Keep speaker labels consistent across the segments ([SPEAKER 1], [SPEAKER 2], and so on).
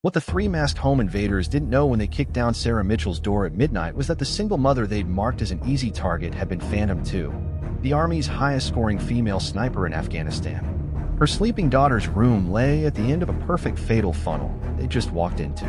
[SPEAKER 1] What the three-masked home invaders didn't know when they kicked down Sarah Mitchell's door at midnight was that the single mother they'd marked as an easy target had been Phantom 2, the Army's highest-scoring female sniper in Afghanistan. Her sleeping daughter's room lay at the end of a perfect fatal funnel they just walked into.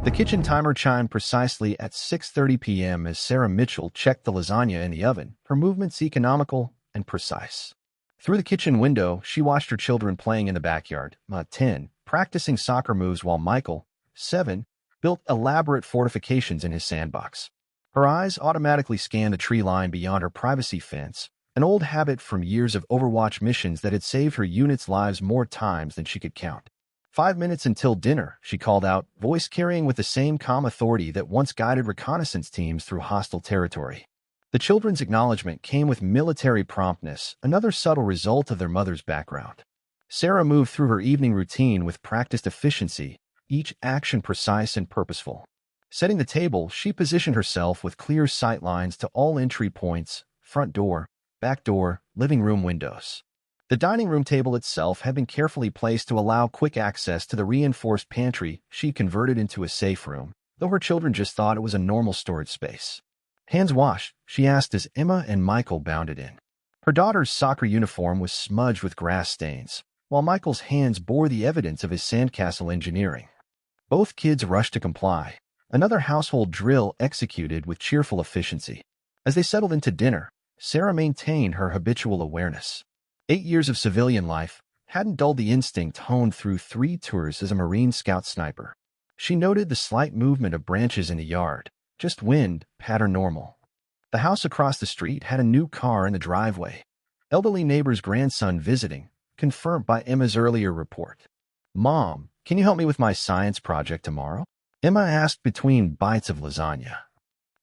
[SPEAKER 1] The kitchen timer chimed precisely at 6:30 p.m. as Sarah Mitchell checked the lasagna in the oven, her movements economical and precise. Through the kitchen window, she watched her children playing in the backyard, 10, practicing soccer moves while Michael, 7, built elaborate fortifications in his sandbox. Her eyes automatically scanned the tree line beyond her privacy fence, an old habit from years of Overwatch missions that had saved her units' lives more times than she could count. 5 minutes until dinner, she called out, voice carrying with the same calm authority that once guided reconnaissance teams through hostile territory. The children's acknowledgement came with military promptness, another subtle result of their mother's background. Sarah moved through her evening routine with practiced efficiency, each action precise and purposeful. Setting the table, she positioned herself with clear sight lines to all entry points, front door, back door, living room windows. The dining room table itself had been carefully placed to allow quick access to the reinforced pantry she converted into a safe room, though her children just thought it was a normal storage space. Hands washed, she asked as Emma and Michael bounded in. Her daughter's soccer uniform was smudged with grass stains, while Michael's hands bore the evidence of his sandcastle engineering. Both kids rushed to comply, another household drill executed with cheerful efficiency. As they settled into dinner, Sarah maintained her habitual awareness. 8 years of civilian life hadn't dulled the instinct honed through 3 tours as a Marine Scout sniper. She noted the slight movement of branches in the yard, just wind, pattern normal. The house across the street had a new car in the driveway. Elderly neighbor's grandson visiting, confirmed by Emma's earlier report. Mom, can you help me with my science project tomorrow? Emma asked between bites of lasagna.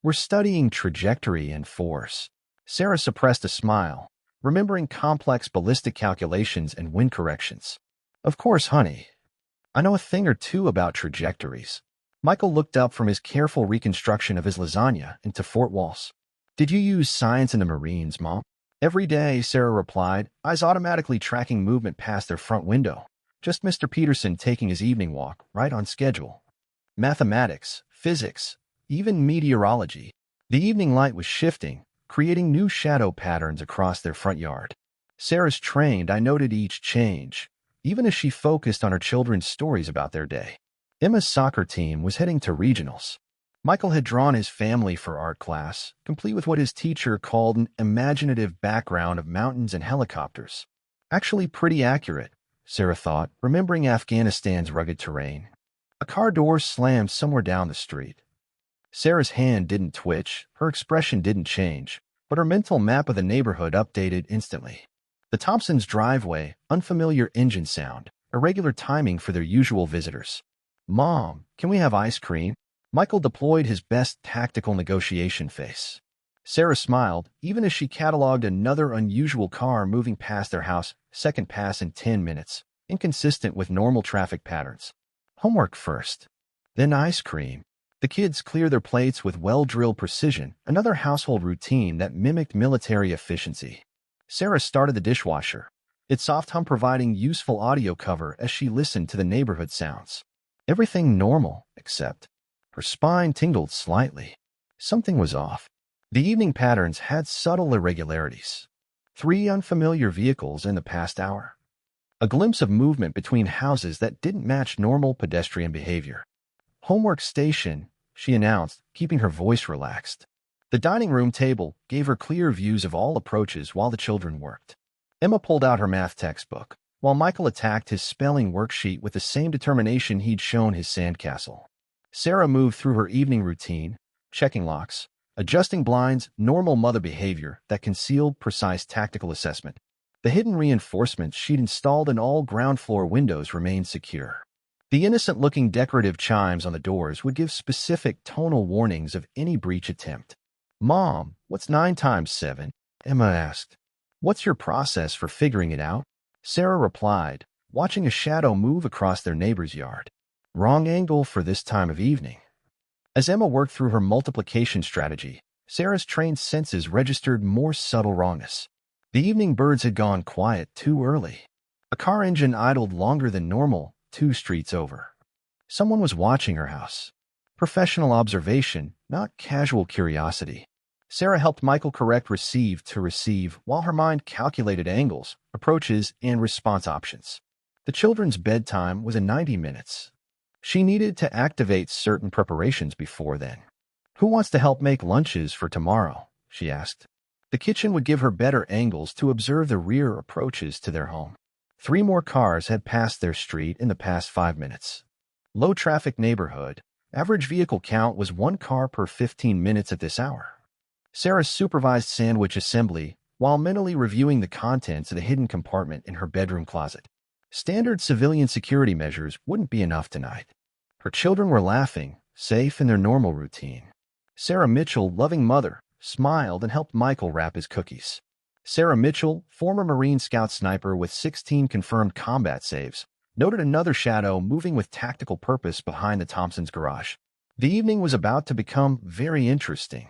[SPEAKER 1] We're studying trajectory and force. Sarah suppressed a smile, remembering complex ballistic calculations and wind corrections. Of course, honey. I know a thing or two about trajectories. Michael looked up from his careful reconstruction of his lasagna into Fort Walls. Did you use science in the Marines, Mom? Every day, Sarah replied, eyes automatically tracking movement past their front window. Just Mr. Peterson taking his evening walk, right on schedule. Mathematics, physics, even meteorology. The evening light was shifting, creating new shadow patterns across their front yard. Sarah's trained, I noted each change, even as she focused on her children's stories about their day. Emma's soccer team was heading to regionals. Michael had drawn his family for art class, complete with what his teacher called an imaginative background of mountains and helicopters. Actually pretty accurate, Sarah thought, remembering Afghanistan's rugged terrain. A car door slammed somewhere down the street. Sarah's hand didn't twitch, her expression didn't change, but her mental map of the neighborhood updated instantly. The Thompsons' driveway, unfamiliar engine sound, irregular timing for their usual visitors. Mom, can we have ice cream? Michael deployed his best tactical negotiation face. Sarah smiled, even as she cataloged another unusual car moving past their house, second pass in 10 minutes, inconsistent with normal traffic patterns. Homework first, then ice cream. The kids clear their plates with well-drilled precision, another household routine that mimicked military efficiency. Sarah started the dishwasher, its soft hum providing useful audio cover as she listened to the neighborhood sounds. Everything normal, except her spine tingled slightly. Something was off. The evening patterns had subtle irregularities. 3 unfamiliar vehicles in the past hour. A glimpse of movement between houses that didn't match normal pedestrian behavior. Homework station, she announced, keeping her voice relaxed. The dining room table gave her clear views of all approaches while the children worked. Emma pulled out her math textbook, while Michael attacked his spelling worksheet with the same determination he'd shown his sandcastle. Sarah moved through her evening routine, checking locks, adjusting blinds, normal mother behavior that concealed precise tactical assessment. The hidden reinforcements she'd installed in all ground floor windows remained secure. The innocent-looking decorative chimes on the doors would give specific tonal warnings of any breach attempt. Mom, what's 9 times 7? Emma asked. What's your process for figuring it out? Sarah replied, watching a shadow move across their neighbor's yard. Wrong angle for this time of evening. As Emma worked through her multiplication strategy, Sarah's trained senses registered more subtle wrongness. The evening birds had gone quiet too early. A car engine idled longer than normal, 2 streets over. Someone was watching her house. Professional observation, not casual curiosity. Sarah helped Michael correct receive to receive while her mind calculated angles, approaches, and response options. The children's bedtime was in 90 minutes. She needed to activate certain preparations before then. Who wants to help make lunches for tomorrow? She asked. The kitchen would give her better angles to observe the rear approaches to their home. 3 more cars had passed their street in the past 5 minutes. Low-traffic neighborhood. Average vehicle count was 1 car per 15 minutes at this hour. Sarah supervised sandwich assembly while mentally reviewing the contents of the hidden compartment in her bedroom closet. Standard civilian security measures wouldn't be enough tonight. Her children were laughing, safe in their normal routine. Sarah Mitchell, loving mother, smiled and helped Michael wrap his cookies. Sarah Mitchell, former Marine Scout sniper with 16 confirmed combat saves, noted another shadow moving with tactical purpose behind the Thompsons' garage. The evening was about to become very interesting.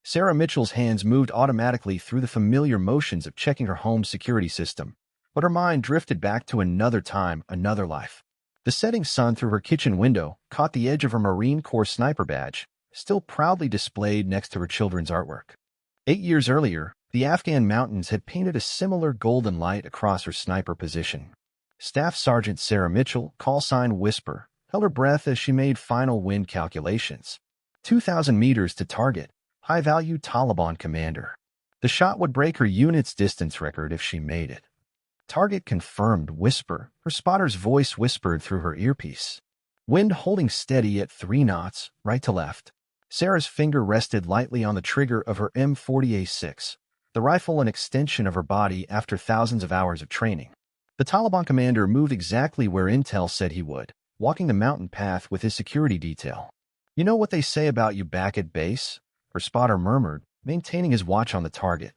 [SPEAKER 1] Sarah Mitchell's hands moved automatically through the familiar motions of checking her home's security system, but her mind drifted back to another time, another life. The setting sun through her kitchen window caught the edge of her Marine Corps sniper badge, still proudly displayed next to her children's artwork. 8 years earlier, the Afghan mountains had painted a similar golden light across her sniper position. Staff Sergeant Sarah Mitchell, call sign Whisper, held her breath as she made final wind calculations. 2,000 meters to target, high-value Taliban commander. The shot would break her unit's distance record if she made it. Target confirmed, Whisper, her spotter's voice whispered through her earpiece. Wind holding steady at 3 knots, right to left. Sarah's finger rested lightly on the trigger of her M40A6, the rifle an extension of her body after thousands of hours of training. The Taliban commander moved exactly where intel said he would, walking the mountain path with his security detail. You know what they say about you back at base? Her spotter murmured, maintaining his watch on the target.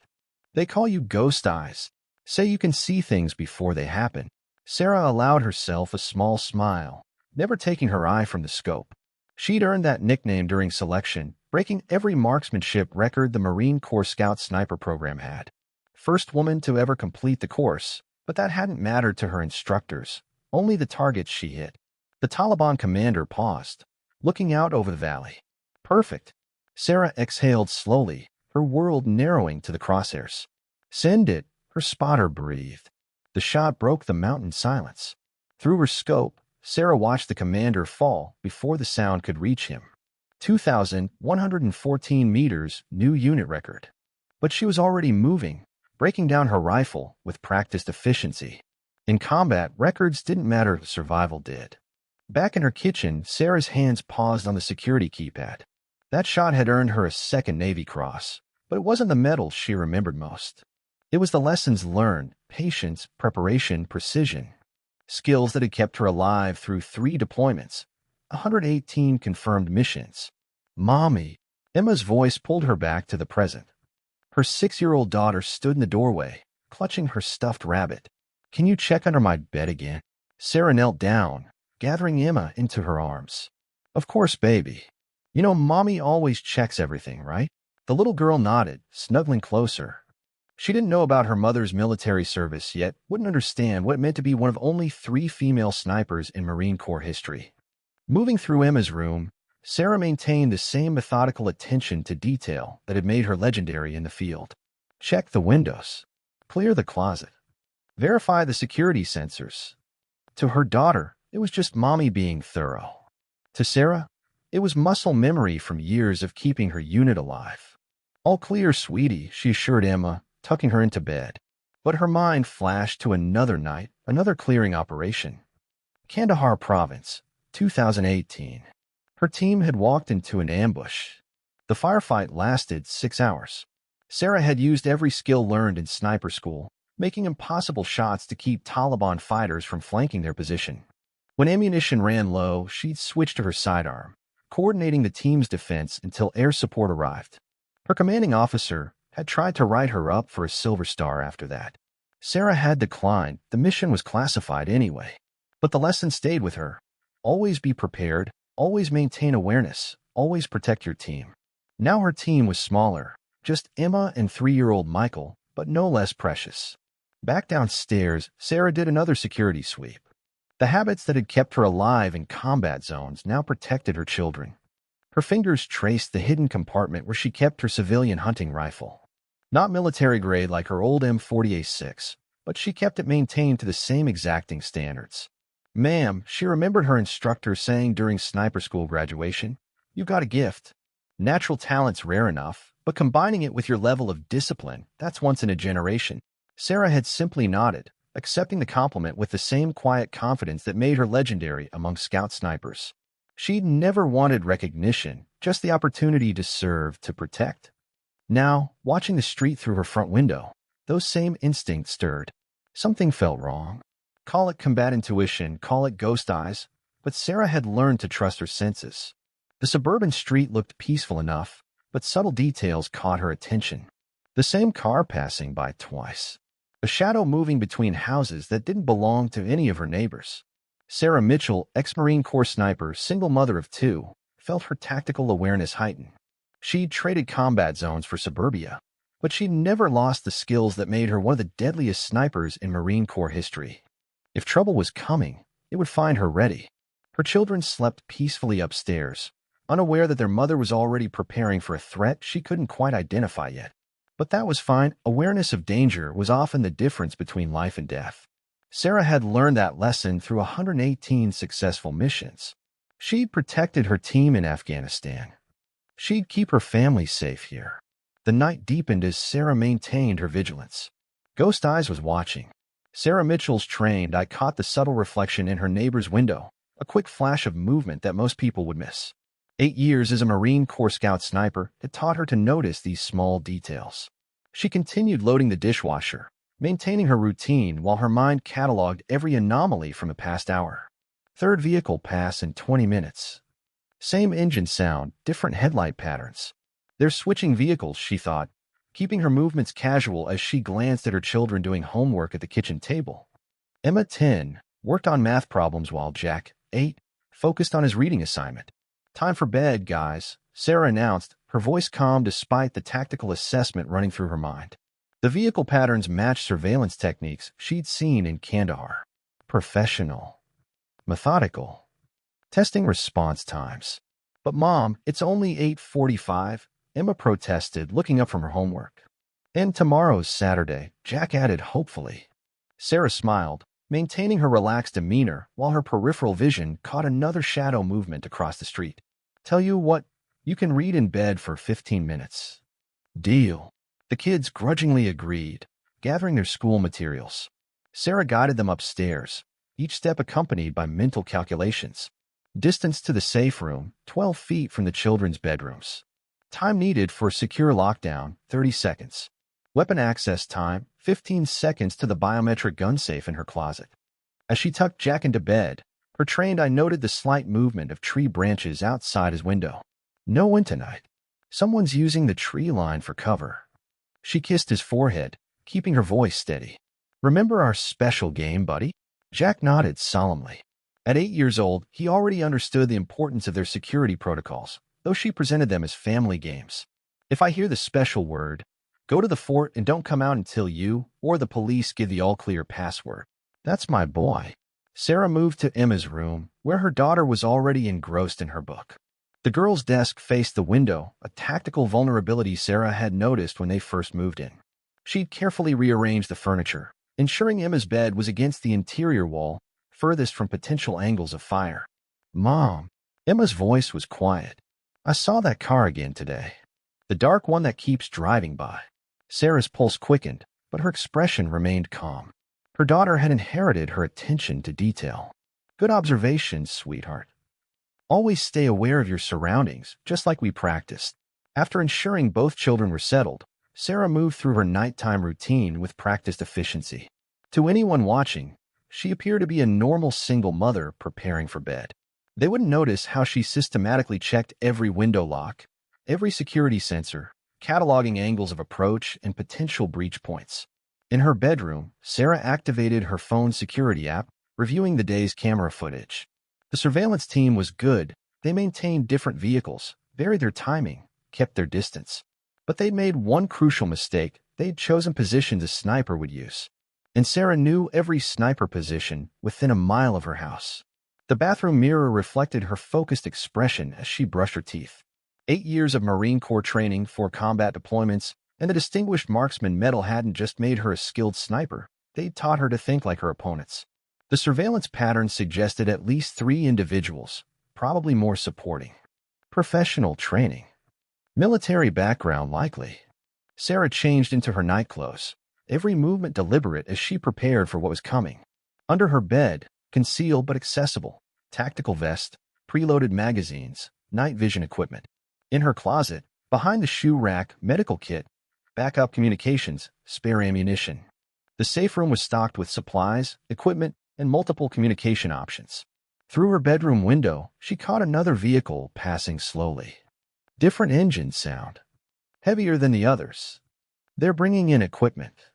[SPEAKER 1] They call you ghost eyes. Say you can see things before they happen. Sarah allowed herself a small smile, never taking her eye from the scope. She'd earned that nickname during selection, breaking every marksmanship record the Marine Corps Scout Sniper program had. First woman to ever complete the course, but that hadn't mattered to her instructors, only the targets she hit. The Taliban commander paused, looking out over the valley. Perfect. Sarah exhaled slowly, her world narrowing to the crosshairs. Send it, her spotter breathed. The shot broke the mountain silence. Through her scope, Sarah watched the commander fall before the sound could reach him. 2,114 meters, new unit record. But she was already moving, breaking down her rifle with practiced efficiency. In combat, records didn't matter, survival did. Back in her kitchen, Sarah's hands paused on the security keypad. That shot had earned her a second Navy Cross, but it wasn't the medal she remembered most. It was the lessons learned, patience, preparation, precision. Skills that had kept her alive through 3 deployments, 118 confirmed missions. Mommy. Emma's voice pulled her back to the present. Her 6-year-old daughter stood in the doorway, clutching her stuffed rabbit. Can you check under my bed again? Sarah knelt down, gathering Emma into her arms. Of course, baby. You know, Mommy always checks everything, right? The little girl nodded, snuggling closer. She didn't know about her mother's military service yet, wouldn't understand what it meant to be one of only 3 female snipers in Marine Corps history. Moving through Emma's room, Sarah maintained the same methodical attention to detail that had made her legendary in the field. Check the windows. Clear the closet. Verify the security sensors. To her daughter, it was just Mommy being thorough. To Sarah, it was muscle memory from years of keeping her unit alive. All clear, sweetie, she assured Emma, tucking her into bed. But her mind flashed to another night, another clearing operation. Kandahar Province, 2018. Her team had walked into an ambush. The firefight lasted 6 hours. Sarah had used every skill learned in sniper school, making impossible shots to keep Taliban fighters from flanking their position. When ammunition ran low, she'd switch to her sidearm, coordinating the team's defense until air support arrived. Her commanding officer had tried to write her up for a Silver Star after that. Sarah had declined. The mission was classified anyway. But the lesson stayed with her. Always be prepared, always maintain awareness, always protect your team. Now her team was smaller, just Emma and 3-year-old Michael, but no less precious. Back downstairs, Sarah did another security sweep. The habits that had kept her alive in combat zones now protected her children. Her fingers traced the hidden compartment where she kept her civilian hunting rifle. Not military grade like her old M40A6, but she kept it maintained to the same exacting standards. Ma'am, she remembered her instructor saying during sniper school graduation, "You've got a gift. Natural talent's rare enough, but combining it with your level of discipline, that's once in a generation." Sarah had simply nodded, accepting the compliment with the same quiet confidence that made her legendary among scout snipers. She'd never wanted recognition, just the opportunity to serve, to protect. Now, watching the street through her front window, those same instincts stirred. Something felt wrong. Call it combat intuition, call it ghost eyes, but Sarah had learned to trust her senses. The suburban street looked peaceful enough, but subtle details caught her attention. The same car passing by twice. A shadow moving between houses that didn't belong to any of her neighbors. Sarah Mitchell, ex-Marine Corps sniper, single mother of two, felt her tactical awareness heighten. She'd traded combat zones for suburbia, but she'd never lost the skills that made her one of the deadliest snipers in Marine Corps history. If trouble was coming, it would find her ready. Her children slept peacefully upstairs, unaware that their mother was already preparing for a threat she couldn't quite identify yet. But that was fine. Awareness of danger was often the difference between life and death. Sarah had learned that lesson through 118 successful missions. She'd protected her team in Afghanistan. She'd keep her family safe here. The night deepened as Sarah maintained her vigilance. Ghost Eyes was watching. Sarah Mitchell's trained eye caught the subtle reflection in her neighbor's window, a quick flash of movement that most people would miss. 8 years as a Marine Corps Scout sniper had taught her to notice these small details. She continued loading the dishwasher, maintaining her routine while her mind cataloged every anomaly from the past hour. Third vehicle pass in 20 minutes. Same engine sound, different headlight patterns. They're switching vehicles, she thought, keeping her movements casual as she glanced at her children doing homework at the kitchen table. Emma, 10, worked on math problems while Jack, 8, focused on his reading assignment. "Time for bed, guys," Sarah announced, her voice calm despite the tactical assessment running through her mind. The vehicle patterns matched surveillance techniques she'd seen in Kandahar. Professional. Methodical. Testing response times. "But Mom, it's only 8:45, Emma protested, looking up from her homework. "And tomorrow's Saturday," Jack added hopefully. Sarah smiled, maintaining her relaxed demeanor while her peripheral vision caught another shadow movement across the street. "Tell you what, you can read in bed for 15 minutes. "Deal." The kids grudgingly agreed, gathering their school materials. Sarah guided them upstairs, each step accompanied by mental calculations. Distance to the safe room, 12 feet from the children's bedrooms. Time needed for secure lockdown, 30 seconds. Weapon access time, 15 seconds to the biometric gun safe in her closet. As she tucked Jack into bed, her trained eye noted the slight movement of tree branches outside his window. No one tonight. Someone's using the tree line for cover. She kissed his forehead, keeping her voice steady. "Remember our special game, buddy?" Jack nodded solemnly. At 8 years old, he already understood the importance of their security protocols, though she presented them as family games. "If I hear the special word, go to the fort and don't come out until you or the police give the all-clear password." "That's my boy." Sarah moved to Emma's room, where her daughter was already engrossed in her book. The girl's desk faced the window, a tactical vulnerability Sarah had noticed when they first moved in. She'd carefully rearranged the furniture, ensuring Emma's bed was against the interior wall, furthest from potential angles of fire. "Mom." Emma's voice was quiet. "I saw that car again today. The dark one that keeps driving by." Sarah's pulse quickened, but her expression remained calm. Her daughter had inherited her attention to detail. "Good observation, sweetheart. Always stay aware of your surroundings, just like we practiced." After ensuring both children were settled, Sarah moved through her nighttime routine with practiced efficiency. To anyone watching, she appeared to be a normal single mother preparing for bed. They wouldn't notice how she systematically checked every window lock, every security sensor, cataloging angles of approach and potential breach points. In her bedroom, Sarah activated her phone's security app, reviewing the day's camera footage. The surveillance team was good. They maintained different vehicles, varied their timing, kept their distance. But they'd made one crucial mistake. They'd chosen positions a sniper would use. and Sarah knew every sniper position within a mile of her house. The bathroom mirror reflected her focused expression as she brushed her teeth. 8 years of Marine Corps training for combat deployments and the Distinguished Marksman medal hadn't just made her a skilled sniper, they'd taught her to think like her opponents. The surveillance pattern suggested at least 3 individuals, probably more supporting. Professional training. Military background likely. Sarah changed into her nightclothes, every movement deliberate as she prepared for what was coming. Under her bed, concealed but accessible, tactical vest, preloaded magazines, night vision equipment. In her closet, behind the shoe rack, medical kit, backup communications, spare ammunition. The safe room was stocked with supplies, equipment, and multiple communication options. Through her bedroom window, she caught another vehicle passing slowly. Different engine sound. Heavier than the others. They're bringing in equipment.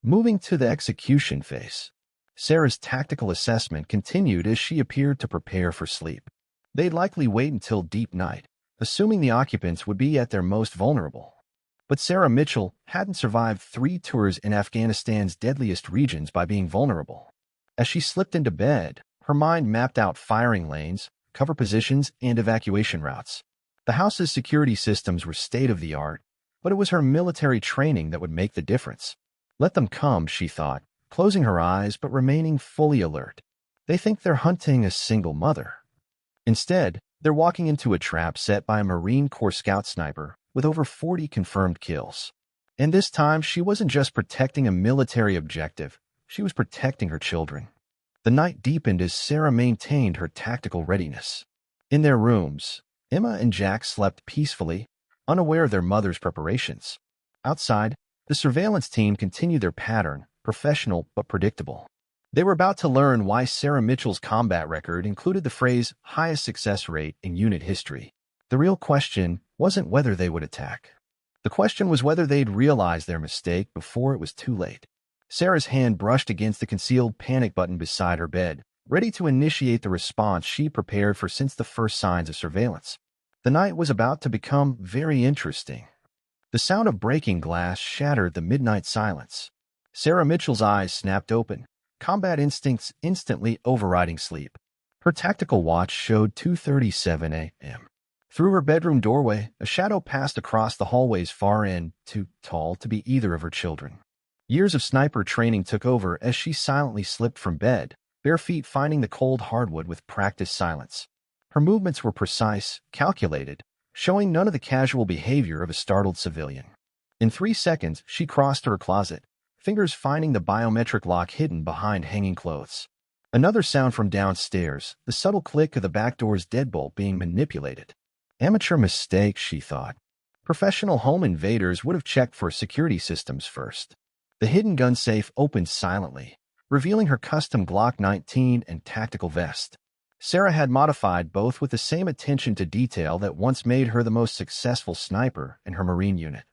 [SPEAKER 1] Moving to the execution phase. Sarah's tactical assessment continued as she appeared to prepare for sleep. They'd likely wait until deep night, assuming the occupants would be at their most vulnerable. But Sarah Mitchell hadn't survived 3 tours in Afghanistan's deadliest regions by being vulnerable. As she slipped into bed, her mind mapped out firing lanes, cover positions, and evacuation routes. The house's security systems were state-of-the-art, but it was her military training that would make the difference. Let them come, she thought, closing her eyes but remaining fully alert. They think they're hunting a single mother. Instead, they're walking into a trap set by a Marine Corps scout sniper with over 40 confirmed kills. And this time, she wasn't just protecting a military objective, she was protecting her children. The night deepened as Sarah maintained her tactical readiness. In their rooms, Emma and Jack slept peacefully, unaware of their mother's preparations. Outside, the surveillance team continued their pattern, professional but predictable. They were about to learn why Sarah Mitchell's combat record included the phrase highest success rate in unit history. The real question wasn't whether they would attack. The question was whether they'd realize their mistake before it was too late. Sarah's hand brushed against the concealed panic button beside her bed, ready to initiate the response she prepared for since the first signs of surveillance. The night was about to become very interesting. The sound of breaking glass shattered the midnight silence. Sarah Mitchell's eyes snapped open, combat instincts instantly overriding sleep. Her tactical watch showed 2:37 a.m. Through her bedroom doorway, a shadow passed across the hallway's far end, too tall to be either of her children. Years of sniper training took over as she silently slipped from bed, bare feet finding the cold hardwood with practiced silence. Her movements were precise, calculated, showing none of the casual behavior of a startled civilian. In 3 seconds, she crossed to her closet, fingers finding the biometric lock hidden behind hanging clothes. Another sound from downstairs, the subtle click of the back door's deadbolt being manipulated. Amateur mistake, she thought. Professional home invaders would have checked for security systems first. The hidden gun safe opened silently, revealing her custom Glock 19 and tactical vest. Sarah had modified both with the same attention to detail that once made her the most successful sniper in her Marine unit.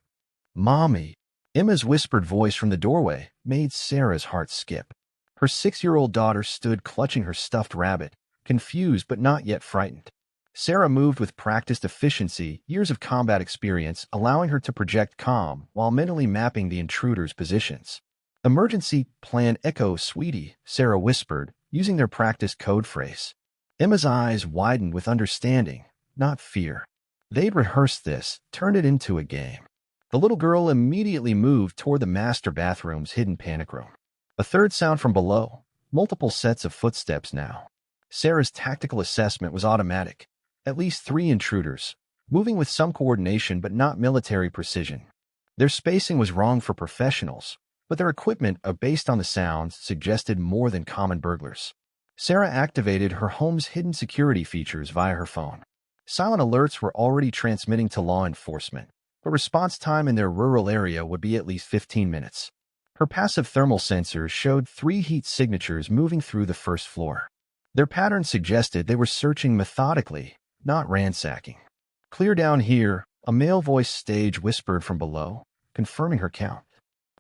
[SPEAKER 1] "Mommy," Emma's whispered voice from the doorway made Sarah's heart skip. Her 6-year-old daughter stood clutching her stuffed rabbit, confused but not yet frightened. Sarah moved with practiced efficiency, years of combat experience allowing her to project calm while mentally mapping the intruder's positions. "Emergency Plan Echo, sweetie," Sarah whispered, using their practiced code phrase. Emma's eyes widened with understanding, not fear. They'd rehearsed this, turned it into a game. The little girl immediately moved toward the master bathroom's hidden panic room. A third sound from below, multiple sets of footsteps now. Sarah's tactical assessment was automatic. At least 3 intruders, moving with some coordination but not military precision. Their spacing was wrong for professionals, but their equipment, based on the sounds, suggested more than common burglars. Sarah activated her home's hidden security features via her phone. Silent alerts were already transmitting to law enforcement, but response time in their rural area would be at least 15 minutes. Her passive thermal sensors showed 3 heat signatures moving through the first floor. Their pattern suggested they were searching methodically, not ransacking. "Clear down here," a male voice stage whispered from below, confirming her count.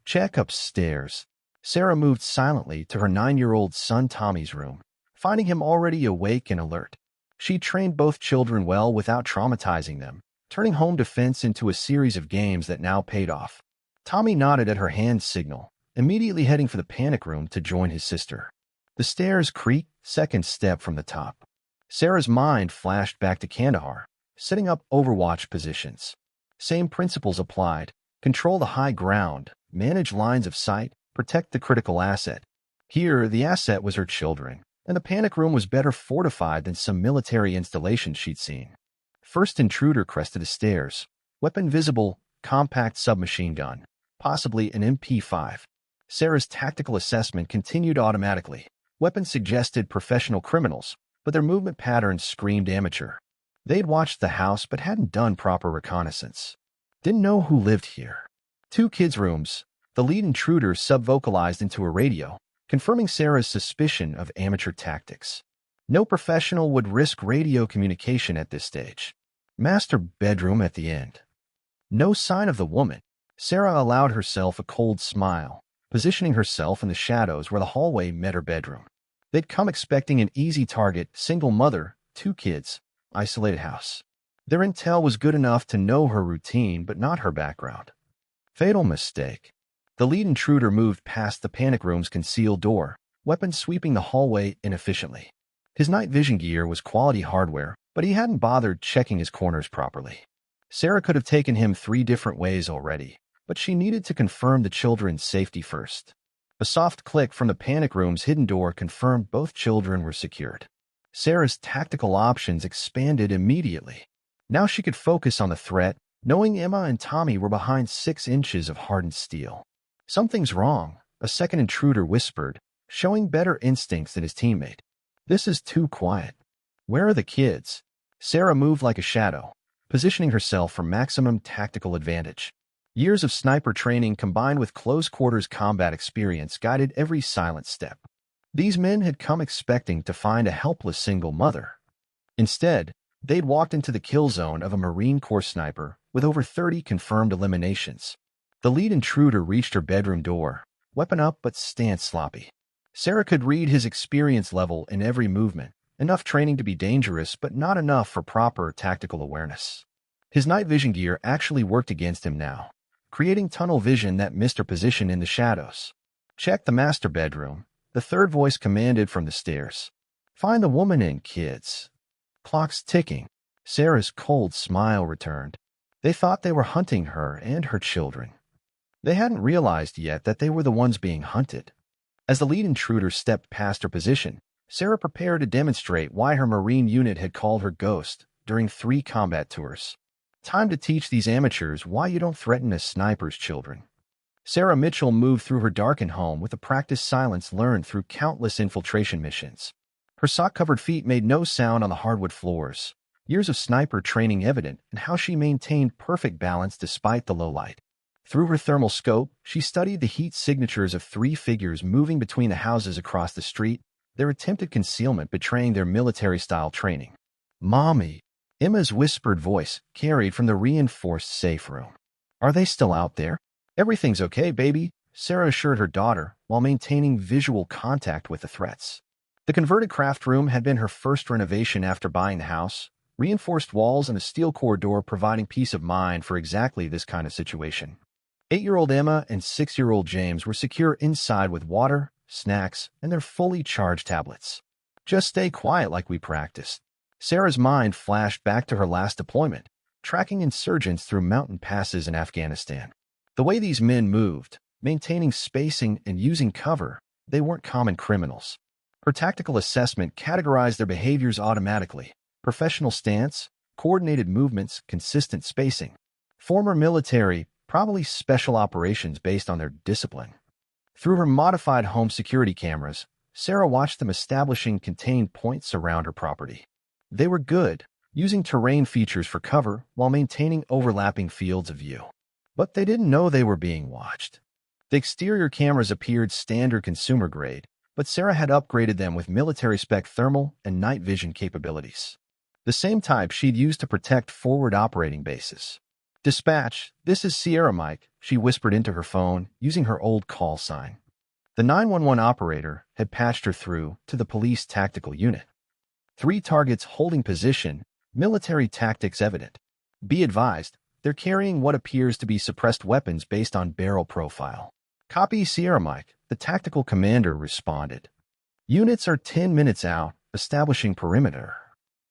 [SPEAKER 1] "Check upstairs." Sarah moved silently to her 9-year-old son Tommy's room, finding him already awake and alert. She trained both children well without traumatizing them, turning home defense into a series of games that now paid off. Tommy nodded at her hand signal, immediately heading for the panic room to join his sister. The stairs creaked, second step from the top. Sarah's mind flashed back to Kandahar, setting up overwatch positions. Same principles applied. Control the high ground, manage lines of sight, protect the critical asset. Here, the asset was her children, and the panic room was better fortified than some military installations she'd seen. First intruder crested the stairs. Weapon visible, compact submachine gun, possibly an MP5. Sarah's tactical assessment continued automatically. Weapons suggested professional criminals, but their movement patterns screamed amateur. They'd watched the house but hadn't done proper reconnaissance. Didn't know who lived here. 2 kids' rooms. The lead intruder sub-vocalized into a radio, confirming Sarah's suspicion of amateur tactics. No professional would risk radio communication at this stage. Master bedroom at the end. No sign of the woman. Sarah allowed herself a cold smile, positioning herself in the shadows where the hallway met her bedroom. They'd come expecting an easy target, single mother, 2 kids, isolated house. Their intel was good enough to know her routine, but not her background. Fatal mistake. The lead intruder moved past the panic room's concealed door, weapons sweeping the hallway inefficiently. His night vision gear was quality hardware, but he hadn't bothered checking his corners properly. Sarah could have taken him 3 different ways already, but she needed to confirm the children's safety first. A soft click from the panic room's hidden door confirmed both children were secured. Sarah's tactical options expanded immediately. Now she could focus on the threat, knowing Emma and Tommy were behind 6 inches of hardened steel. Something's wrong, a second intruder whispered, showing better instincts than his teammate. This is too quiet. Where are the kids? Sarah moved like a shadow, positioning herself for maximum tactical advantage. Years of sniper training combined with close-quarters combat experience guided every silent step. These men had come expecting to find a helpless single mother. Instead, they'd walked into the kill zone of a Marine Corps sniper with over 30 confirmed eliminations. The lead intruder reached her bedroom door, weapon up but stance sloppy. Sarah could read his experience level in every movement, enough training to be dangerous but not enough for proper tactical awareness. His night vision gear actually worked against him now, creating tunnel vision that missed her position in the shadows. Check the master bedroom, the third voice commanded from the stairs. Find the woman and kids. Clock's ticking. Sarah's cold smile returned. They thought they were hunting her and her children. They hadn't realized yet that they were the ones being hunted. As the lead intruder stepped past her position, Sarah prepared to demonstrate why her Marine unit had called her Ghost during 3 combat tours. Time to teach these amateurs why you don't threaten a sniper's children. Sarah Mitchell moved through her darkened home with the practiced silence learned through countless infiltration missions. Her sock-covered feet made no sound on the hardwood floors, years of sniper training evident in how she maintained perfect balance despite the low light. Through her thermal scope, she studied the heat signatures of 3 figures moving between the houses across the street, their attempted concealment betraying their military-style training. "Mommy," Emma's whispered voice carried from the reinforced safe room. "Are they still out there?" "Everything's okay, baby," Sarah assured her daughter while maintaining visual contact with the threats. The converted craft room had been her first renovation after buying the house, reinforced walls and a steel core door providing peace of mind for exactly this kind of situation. 8-year-old Emma and 6-year-old James were secure inside with water, snacks, and their fully charged tablets. "Just stay quiet like we practiced." Sarah's mind flashed back to her last deployment, tracking insurgents through mountain passes in Afghanistan. The way these men moved, maintaining spacing and using cover, they weren't common criminals. Her tactical assessment categorized their behaviors automatically: professional stance, coordinated movements, consistent spacing. Former military, probably special operations based on their discipline. Through her modified home security cameras, Sarah watched them establishing contained points around her property. They were good, using terrain features for cover while maintaining overlapping fields of view. But they didn't know they were being watched. The exterior cameras appeared standard consumer grade, but Sarah had upgraded them with military-spec thermal and night vision capabilities. The same type she'd used to protect forward operating bases. "Dispatch, this is Sierra Mike," she whispered into her phone, using her old call sign. The 911 operator had patched her through to the police tactical unit. 3 targets holding position, military tactics evident. "Be advised, they're carrying what appears to be suppressed weapons based on barrel profile. Copy, Sierra Mike, the tactical commander responded. Units are 10 minutes out, establishing perimeter.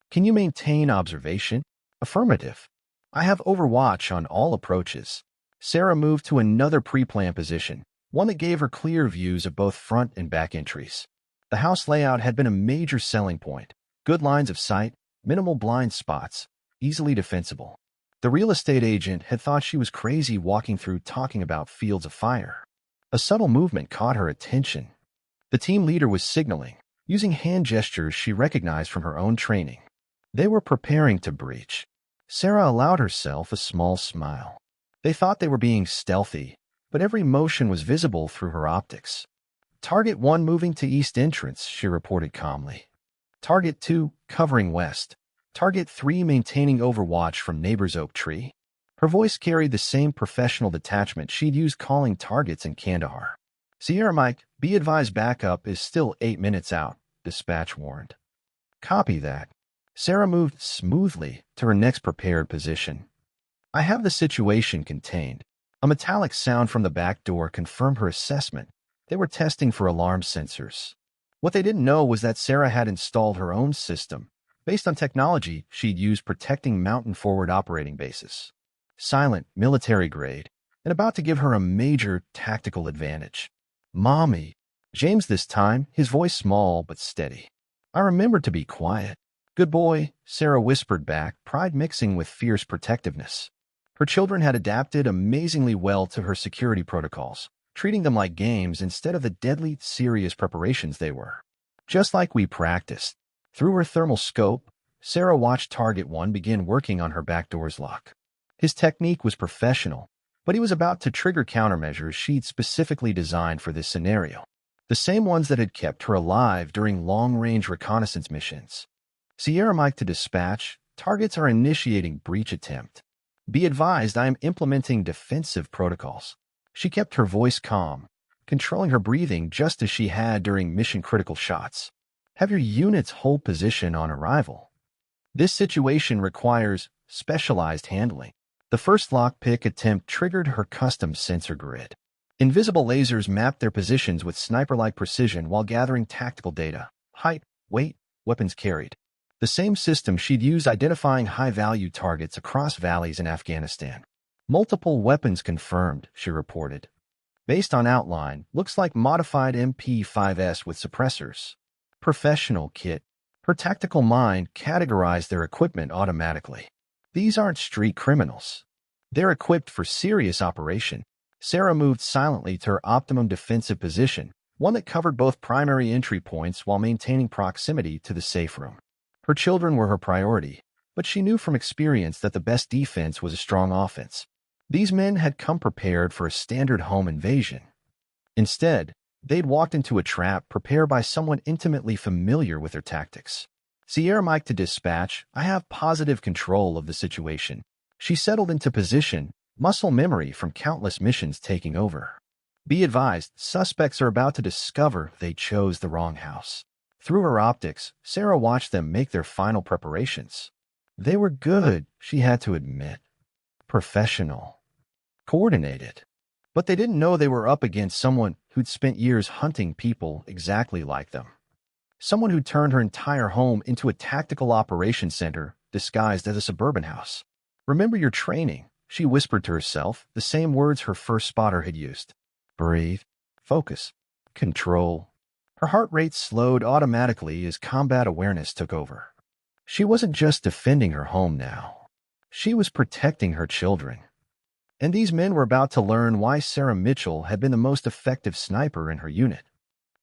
[SPEAKER 1] Can you maintain observation? Affirmative. I have overwatch on all approaches. Sarah moved to another pre-planned position, one that gave her clear views of both front and back entries. The house layout had been a major selling point. Good lines of sight, minimal blind spots, easily defensible. The real estate agent had thought she was crazy walking through talking about fields of fire. A subtle movement caught her attention. The team leader was signaling, using hand gestures she recognized from her own training. They were preparing to breach. Sarah allowed herself a small smile. They thought they were being stealthy, but every motion was visible through her optics. Target 1 moving to east entrance, she reported calmly. Target 2 covering west. Target 3 maintaining overwatch from neighbor's oak tree. Her voice carried the same professional detachment she'd used calling targets in Kandahar. Sierra Mike, be advised backup is still 8 minutes out, dispatch warned. Copy that. Sarah moved smoothly to her next prepared position. I have the situation contained. A metallic sound from the back door confirmed her assessment. They were testing for alarm sensors. What they didn't know was that Sarah had installed her own system, based on technology she'd used protecting mountain forward operating bases. Silent, military grade, and about to give her a major tactical advantage. Mommy. James this time, his voice small but steady. I remembered to be quiet. Good boy, Sarah whispered back, pride mixing with fierce protectiveness. Her children had adapted amazingly well to her security protocols, treating them like games instead of the deadly, serious preparations they were. Just like we practiced. Through her thermal scope, Sarah watched Target 1 begin working on her back door's lock. His technique was professional, but he was about to trigger countermeasures she'd specifically designed for this scenario. The same ones that had kept her alive during long-range reconnaissance missions. Sierra Mike to dispatch, targets are initiating breach attempt. Be advised I am implementing defensive protocols. She kept her voice calm, controlling her breathing just as she had during mission-critical shots. Have your units hold position on arrival. This situation requires specialized handling. The first lockpick attempt triggered her custom sensor grid. Invisible lasers mapped their positions with sniper-like precision while gathering tactical data, height, weight, weapons carried. The same system she'd used identifying high-value targets across valleys in Afghanistan. Multiple weapons confirmed, she reported. Based on outline, looks like modified MP5S with suppressors. Professional kit. Her tactical mind categorized their equipment automatically. These aren't street criminals. They're equipped for serious operation. Sarah moved silently to her optimum defensive position, one that covered both primary entry points while maintaining proximity to the safe room. Her children were her priority, but she knew from experience that the best defense was a strong offense. These men had come prepared for a standard home invasion. Instead, they'd walked into a trap prepared by someone intimately familiar with their tactics. Sierra Mike to dispatch, I have positive control of the situation. She settled into position, muscle memory from countless missions taking over. Be advised, suspects are about to discover they chose the wrong house. Through her optics, Sarah watched them make their final preparations. They were good, she had to admit. Professional. Coordinated. But they didn't know they were up against someone who'd spent years hunting people exactly like them. Someone who turned her entire home into a tactical operations center disguised as a suburban house. Remember your training, she whispered to herself, the same words her first spotter had used. Breathe. Focus. Control. Her heart rate slowed automatically as combat awareness took over. She wasn't just defending her home now. She was protecting her children. And these men were about to learn why Sarah Mitchell had been the most effective sniper in her unit.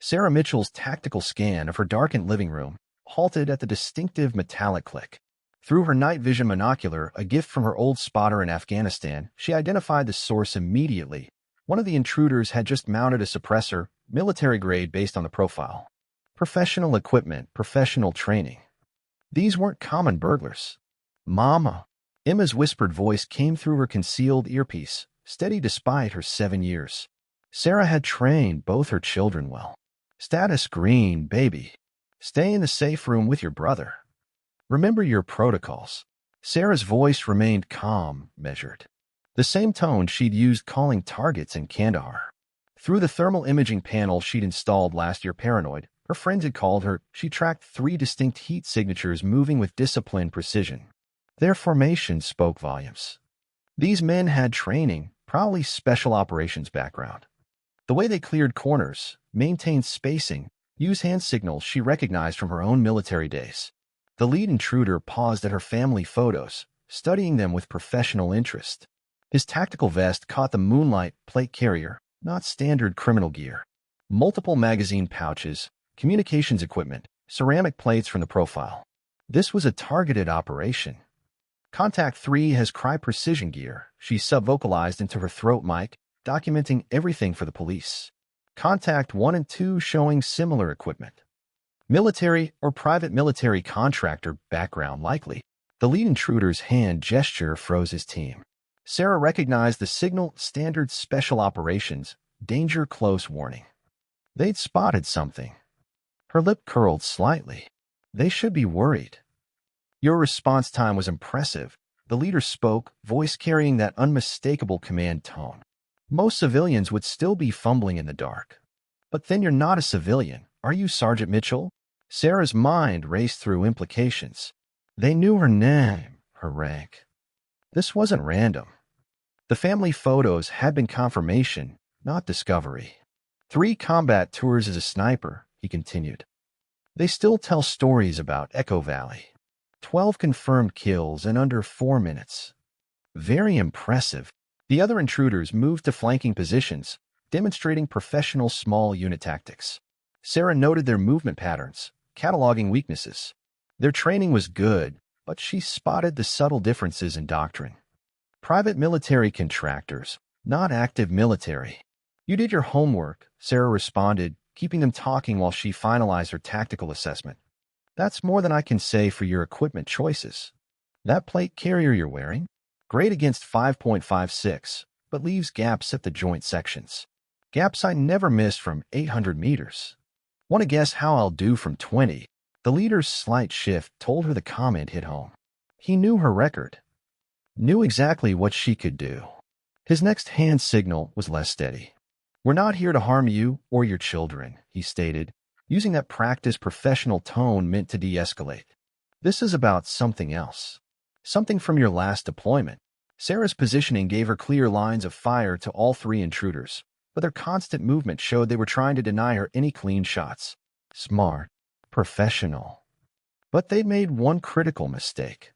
[SPEAKER 1] Sarah Mitchell's tactical scan of her darkened living room halted at the distinctive metallic click. Through her night vision monocular, a gift from her old spotter in Afghanistan, she identified the source immediately. One of the intruders had just mounted a suppressor, military grade based on the profile. Professional equipment, professional training. These weren't common burglars. Mama. Emma's whispered voice came through her concealed earpiece, steady despite her 7 years. Sarah had trained both her children well. Status green, baby. Stay in the safe room with your brother. Remember your protocols. Sarah's voice remained calm, measured. The same tone she'd used calling targets in Kandahar. Through the thermal imaging panel she'd installed last year, paranoid, her friends had called her, she tracked 3 distinct heat signatures moving with disciplined precision. Their formation spoke volumes. These men had training, probably special operations background. The way they cleared corners, maintained spacing, used hand signals she recognized from her own military days. The lead intruder paused at her family photos, studying them with professional interest. His tactical vest caught the moonlight plate carrier, not standard criminal gear. Multiple magazine pouches, communications equipment, ceramic plates from the profile. This was a targeted operation. Contact 3 has cry precision gear, she sub-vocalized into her throat mic, documenting everything for the police. Contact 1 and 2 showing similar equipment. Military or private military contractor background likely. The lead intruder's hand gesture froze his team. Sarah recognized the signal, standard special operations, danger close warning. They'd spotted something. Her lip curled slightly. They should be worried. Your response time was impressive. The leader spoke, voice carrying that unmistakable command tone. Most civilians would still be fumbling in the dark. But then you're not a civilian, are you, Sergeant Mitchell? Sarah's mind raced through implications. They knew her name, her rank. This wasn't random. The family photos had been confirmation, not discovery. 3 combat tours as a sniper, he continued. They still tell stories about Echo Valley. 12 confirmed kills in under 4 minutes. Very impressive. The other intruders moved to flanking positions, demonstrating professional small unit tactics. Sarah noted their movement patterns, cataloging weaknesses. Their training was good, but she spotted the subtle differences in doctrine. Private military contractors, not active military. You did your homework, Sarah responded, keeping them talking while she finalized her tactical assessment. That's more than I can say for your equipment choices. That plate carrier you're wearing? Great against 5.56, but leaves gaps at the joint sections. Gaps I never miss from 800 meters. Want to guess how I'll do from 20? The leader's slight shift told her the comment hit home. He knew her record. Knew exactly what she could do. His next hand signal was less steady. We're not here to harm you or your children, he stated, using that practiced professional tone meant to de-escalate. This is about something else. Something from your last deployment. Sarah's positioning gave her clear lines of fire to all 3 intruders, but their constant movement showed they were trying to deny her any clean shots. Smart. Professional. But they'd made one critical mistake.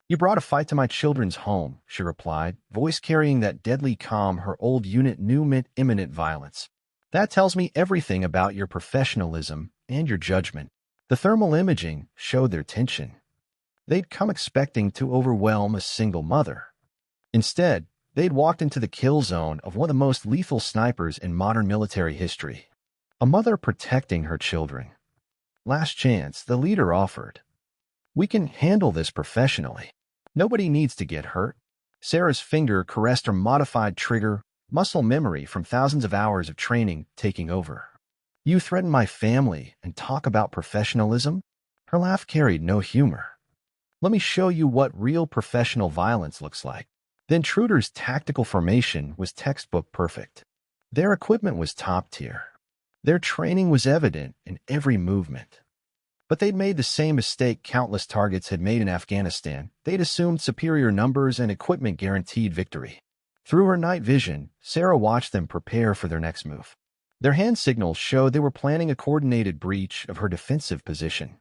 [SPEAKER 1] You brought a fight to my children's home, she replied, voice carrying that deadly calm her old unit knew meant imminent violence. That tells me everything about your professionalism and your judgment. The thermal imaging showed their tension. They'd come expecting to overwhelm a single mother. Instead, they'd walked into the kill zone of one of the most lethal snipers in modern military history. A mother protecting her children. Last chance, the leader offered. We can handle this professionally. Nobody needs to get hurt. Sarah's finger caressed her modified trigger, muscle memory from thousands of hours of training taking over. You threaten my family and talk about professionalism? Her laugh carried no humor. Let me show you what real professional violence looks like. The intruder's tactical formation was textbook perfect. Their equipment was top tier. Their training was evident in every movement. But they'd made the same mistake countless targets had made in Afghanistan. They'd assumed superior numbers and equipment guaranteed victory. Through her night vision, Sarah watched them prepare for their next move. Their hand signals showed they were planning a coordinated breach of her defensive position.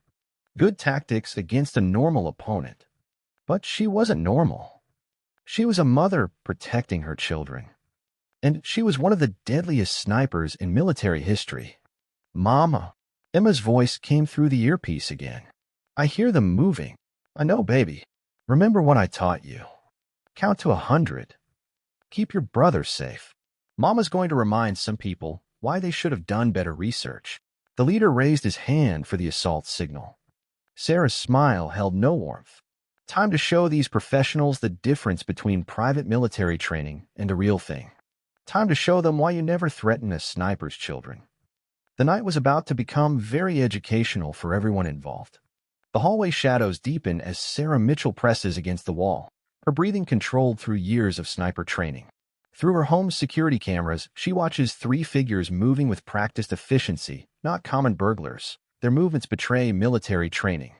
[SPEAKER 1] Good tactics against a normal opponent. But she wasn't normal. She was a mother protecting her children. And she was one of the deadliest snipers in military history. Mama. Emma's voice came through the earpiece again. I hear them moving. I know, baby. Remember what I taught you. Count to 100. Keep your brother safe. Mama's going to remind some people why they should have done better research. The leader raised his hand for the assault signal. Sarah's smile held no warmth. Time to show these professionals the difference between private military training and a real thing. Time to show them why you never threaten a sniper's children. The night was about to become very educational for everyone involved. The hallway shadows deepen as Sarah Mitchell presses against the wall, her breathing controlled through years of sniper training. Through her home's security cameras, she watches three figures moving with practiced efficiency, not common burglars. Their movements betray military training.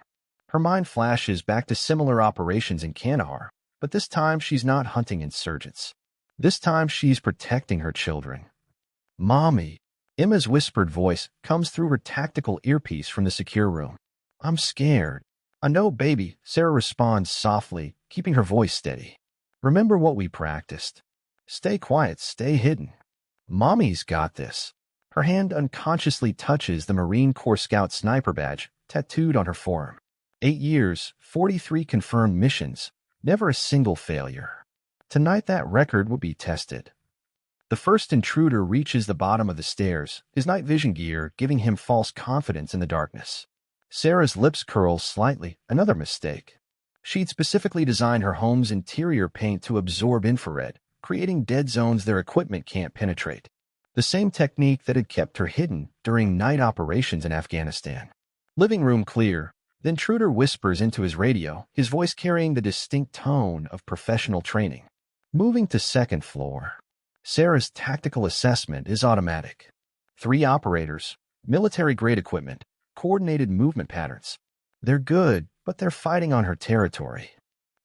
[SPEAKER 1] Her mind flashes back to similar operations in Kandahar, but this time she's not hunting insurgents. This time she's protecting her children. Mommy. Emma's whispered voice comes through her tactical earpiece from the secure room. I'm scared. I know, baby, Sarah responds softly, keeping her voice steady. Remember what we practiced. Stay quiet, stay hidden. Mommy's got this. Her hand unconsciously touches the Marine Corps Scout sniper badge tattooed on her forearm. 8 years, 43 confirmed missions, never a single failure. Tonight that record will be tested. The first intruder reaches the bottom of the stairs, his night vision gear giving him false confidence in the darkness. Sarah's lips curl slightly, another mistake. She'd specifically designed her home's interior paint to absorb infrared, creating dead zones their equipment can't penetrate. The same technique that had kept her hidden during night operations in Afghanistan. Living room clear, the intruder whispers into his radio, his voice carrying the distinct tone of professional training. Moving to second floor. Sarah's tactical assessment is automatic. 3 operators, military-grade equipment, coordinated movement patterns. They're good, but they're fighting on her territory.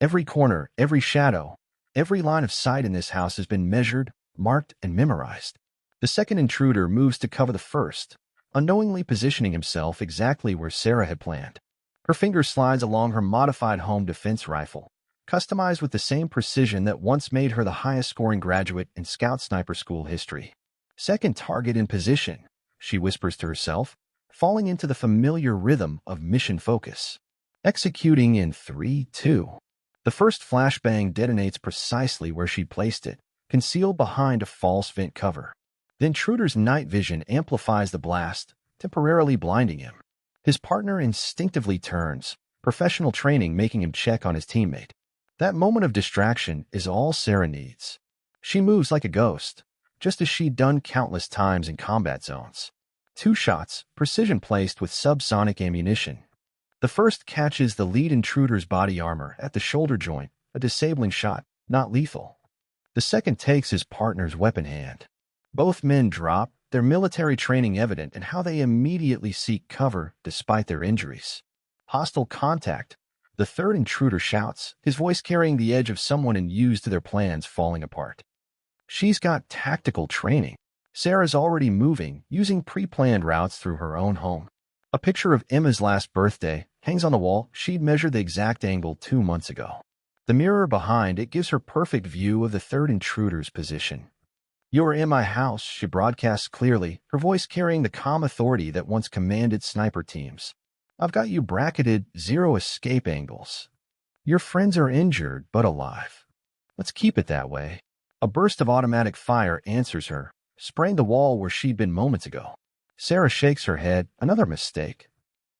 [SPEAKER 1] Every corner, every shadow, every line of sight in this house has been measured, marked, and memorized. The second intruder moves to cover the first, unknowingly positioning himself exactly where Sarah had planned. Her finger slides along her modified home defense rifle, customized with the same precision that once made her the highest-scoring graduate in Scout Sniper School history. Second target in position, she whispers to herself, falling into the familiar rhythm of mission focus. Executing in 3, 2. The first flashbang detonates precisely where she placed it, concealed behind a false vent cover. The intruder's night vision amplifies the blast, temporarily blinding him. His partner instinctively turns, professional training making him check on his teammate. That moment of distraction is all Sarah needs. She moves like a ghost, just as she'd done countless times in combat zones. 2 shots, precision placed with subsonic ammunition. The first catches the lead intruder's body armor at the shoulder joint, a disabling shot, not lethal. The second takes his partner's weapon hand. Both men drop, their military training evident in how they immediately seek cover despite their injuries. Hostile contact. The third intruder shouts, his voice carrying the edge of someone enthused to their plans falling apart. She's got tactical training. Sarah's already moving, using pre-planned routes through her own home. A picture of Emma's last birthday hangs on the wall. She'd measured the exact angle 2 months ago. The mirror behind it gives her perfect view of the third intruder's position. You're in my house, she broadcasts clearly, her voice carrying the calm authority that once commanded sniper teams. I've got you bracketed 0 escape angles. Your friends are injured, but alive. Let's keep it that way. A burst of automatic fire answers her, spraying the wall where she'd been moments ago. Sarah shakes her head, another mistake.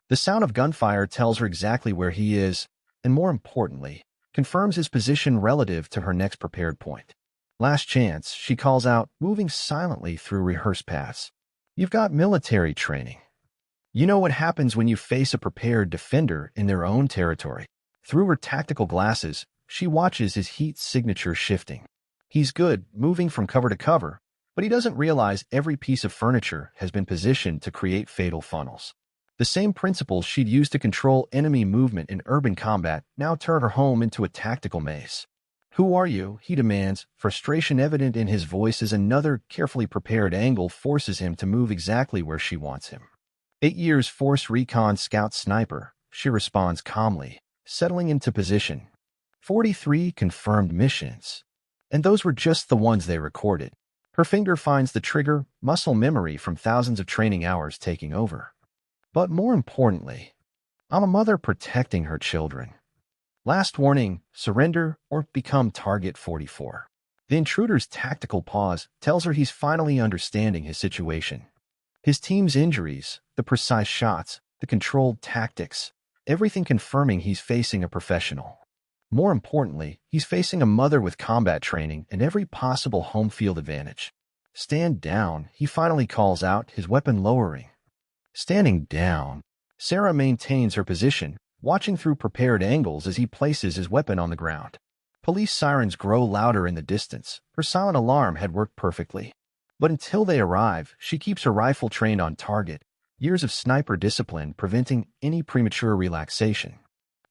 [SPEAKER 1] The sound of gunfire tells her exactly where he is, and more importantly, confirms his position relative to her next prepared point. Last chance, she calls out, moving silently through rehearsed paths. You've got military training. You know what happens when you face a prepared defender in their own territory. Through her tactical glasses, she watches his heat signature shifting. He's good, moving from cover to cover, but he doesn't realize every piece of furniture has been positioned to create fatal funnels. The same principles she'd used to control enemy movement in urban combat now turn her home into a tactical maze. Who are you? He demands, frustration evident in his voice as another carefully prepared angle forces him to move exactly where she wants him. 8 years Force Recon Scout Sniper, she responds calmly, settling into position. 43 confirmed missions. And those were just the ones they recorded. Her finger finds the trigger, muscle memory from thousands of training hours taking over. But more importantly, I'm a mother protecting her children. Last warning, surrender or become target 44. The intruder's tactical pause tells her he's finally understanding his situation. His team's injuries, the precise shots, the controlled tactics, everything confirming he's facing a professional. More importantly, he's facing a mother with combat training and every possible home field advantage. Stand down, he finally calls out, his weapon lowering. Standing down, Sarah maintains her position, watching through prepared angles as he places his weapon on the ground. Police sirens grow louder in the distance. Her silent alarm had worked perfectly. But until they arrive, she keeps her rifle trained on target, years of sniper discipline preventing any premature relaxation.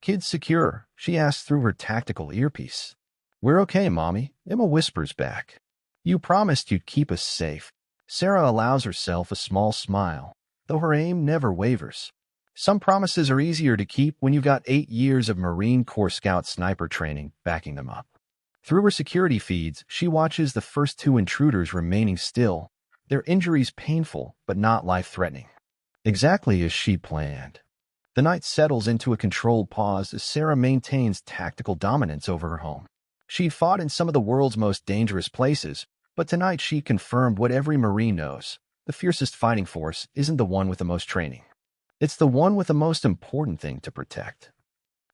[SPEAKER 1] "Kids secure?" she asks through her tactical earpiece. "We're okay, Mommy," Emma whispers back. "You promised you'd keep us safe." Sarah allows herself a small smile, though her aim never wavers. Some promises are easier to keep when you've got 8 years of Marine Corps Scout sniper training backing them up. Through her security feeds, she watches the first 2 intruders remaining still, their injuries painful but not life-threatening. Exactly as she planned. The night settles into a controlled pause as Sarah maintains tactical dominance over her home. She fought in some of the world's most dangerous places, but tonight she confirmed what every Marine knows: the fiercest fighting force isn't the one with the most training. It's the one with the most important thing to protect.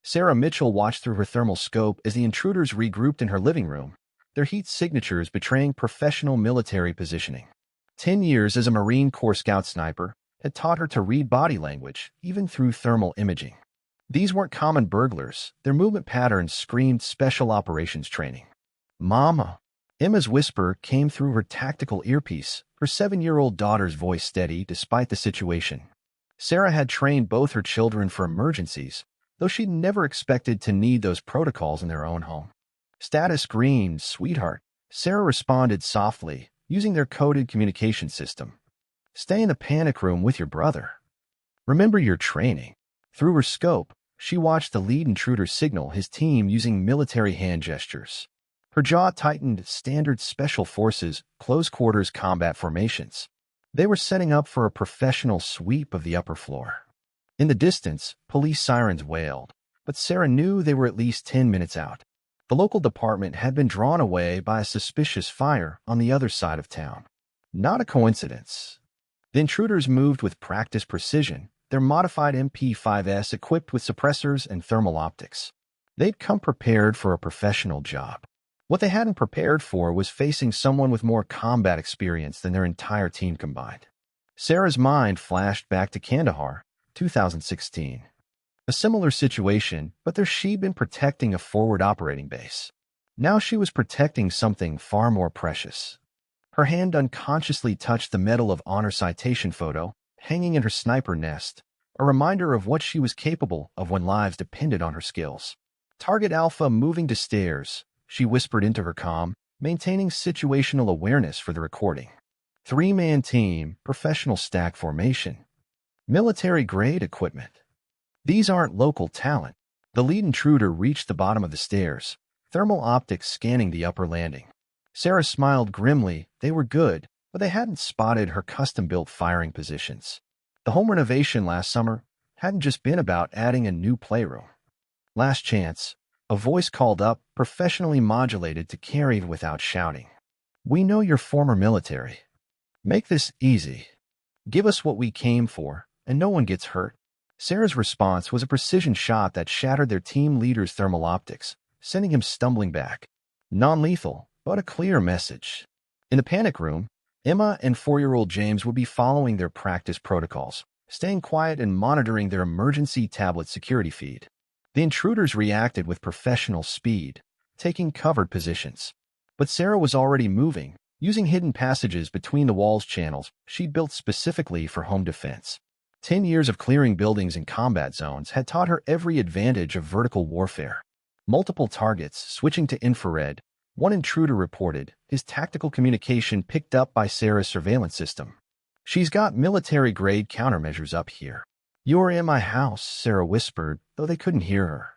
[SPEAKER 1] Sarah Mitchell watched through her thermal scope as the intruders regrouped in her living room, their heat signatures betraying professional military positioning. 10 years as a Marine Corps Scout sniper had taught her to read body language, even through thermal imaging. These weren't common burglars. Their movement patterns screamed special operations training. "Mama." Emma's whisper came through her tactical earpiece, her 7-year-old daughter's voice steady despite the situation. Sarah had trained both her children for emergencies, though she'd never expected to need those protocols in their own home. "Status green, sweetheart," Sarah responded softly, using their coded communication system. "Stay in the panic room with your brother. Remember your training." Through her scope, she watched the lead intruder signal his team using military hand gestures. Her jaw tightened. Standard special forces, close-quarters combat formations. They were setting up for a professional sweep of the upper floor. In the distance, police sirens wailed, but Sarah knew they were at least 10 minutes out. The local department had been drawn away by a suspicious fire on the other side of town. Not a coincidence. The intruders moved with practiced precision, their modified MP5S equipped with suppressors and thermal optics. They'd come prepared for a professional job. What they hadn't prepared for was facing someone with more combat experience than their entire team combined. Sarah's mind flashed back to Kandahar, 2016. A similar situation, but there she'd been protecting a forward operating base. Now she was protecting something far more precious. Her hand unconsciously touched the Medal of Honor citation photo hanging in her sniper nest, a reminder of what she was capable of when lives depended on her skills. "Target Alpha moving to stairs," she whispered into her comm, maintaining situational awareness for the recording. 3-man team, professional stack formation. Military-grade equipment. These aren't local talent. The lead intruder reached the bottom of the stairs, thermal optics scanning the upper landing. Sarah smiled grimly. They were good, but they hadn't spotted her custom-built firing positions. The home renovation last summer hadn't just been about adding a new playroom. Last chance, a voice called up, professionally modulated to carry without shouting. "We know you're former military. Make this easy. Give us what we came for, and no one gets hurt." Sarah's response was a precision shot that shattered their team leader's thermal optics, sending him stumbling back. Non-lethal, but a clear message. In the panic room, Emma and 4-year-old James would be following their practice protocols, staying quiet and monitoring their emergency tablet security feed. The intruders reacted with professional speed, taking covered positions. But Sarah was already moving, using hidden passages between the walls channels she'd built specifically for home defense. 10 years of clearing buildings in combat zones had taught her every advantage of vertical warfare. Multiple targets, switching to infrared. One intruder reported, his tactical communication picked up by Sarah's surveillance system. "She's got military-grade countermeasures up here." "You're in my house," Sarah whispered, though they couldn't hear her.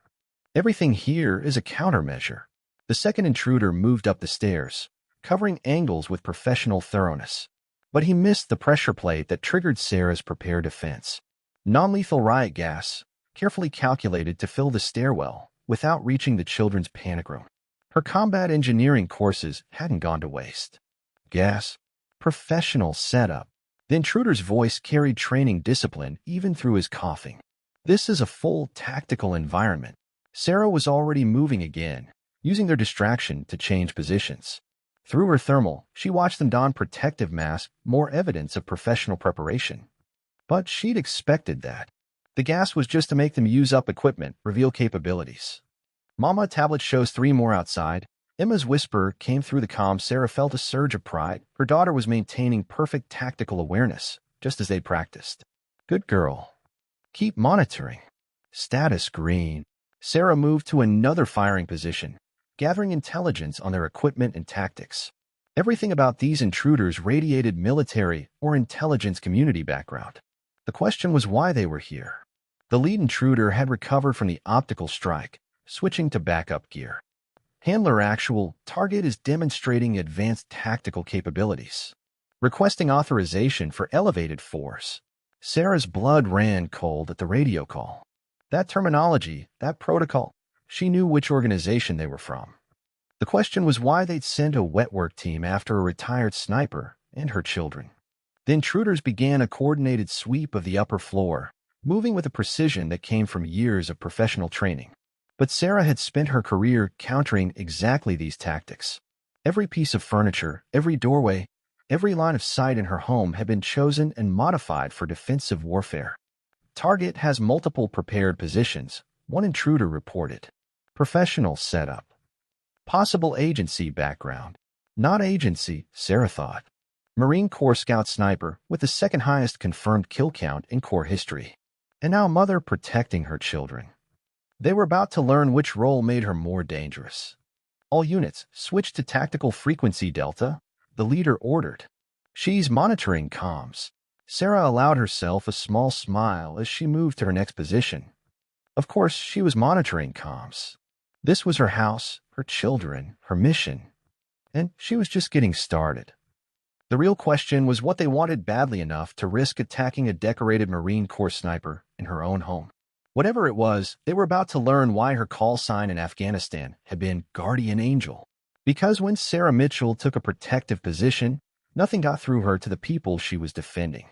[SPEAKER 1] "Everything here is a countermeasure." The second intruder moved up the stairs, covering angles with professional thoroughness. But he missed the pressure plate that triggered Sarah's prepared defense. Non-lethal riot gas, carefully calculated to fill the stairwell without reaching the children's panic room. Her combat engineering courses hadn't gone to waste. Gas. Professional setup. The intruder's voice carried training discipline even through his coughing. "This is a full tactical environment." Sarah was already moving again, using their distraction to change positions. Through her thermal, she watched them don protective masks, more evidence of professional preparation. But she'd expected that. The gas was just to make them use up equipment, reveal capabilities. Mama, tablet shows 3 more outside. Emma's whisper came through the comm. Sarah felt a surge of pride. Her daughter was maintaining perfect tactical awareness, just as they'd practiced. Good girl. Keep monitoring. Status green. Sarah moved to another firing position, gathering intelligence on their equipment and tactics. Everything about these intruders radiated military or intelligence community background. The question was why they were here. The lead intruder had recovered from the optical strike, switching to backup gear. Handler actual target is demonstrating advanced tactical capabilities. Requesting authorization for elevated force. Sarah's blood ran cold at the radio call. That terminology, that protocol, she knew which organization they were from. The question was why they'd send a wet work team after a retired sniper and her children. The intruders began a coordinated sweep of the upper floor, moving with a precision that came from years of professional training. But Sarah had spent her career countering exactly these tactics. Every piece of furniture, every doorway, every line of sight in her home had been chosen and modified for defensive warfare. Target has multiple prepared positions, one intruder reported. Professional setup. Possible agency background. Not agency, Sarah thought. Marine Corps Scout Sniper with the second highest confirmed kill count in Corps history. And now mother protecting her children. They were about to learn which role made her more dangerous. All units, switch to tactical frequency delta, the leader ordered. She's monitoring comms. Sarah allowed herself a small smile as she moved to her next position. Of course, she was monitoring comms. This was her house, her children, her mission. And she was just getting started. The real question was what they wanted badly enough to risk attacking a decorated Marine Corps sniper in her own home. Whatever it was, they were about to learn why her call sign in Afghanistan had been Guardian Angel. Because when Sarah Mitchell took a protective position, nothing got through her to the people she was defending.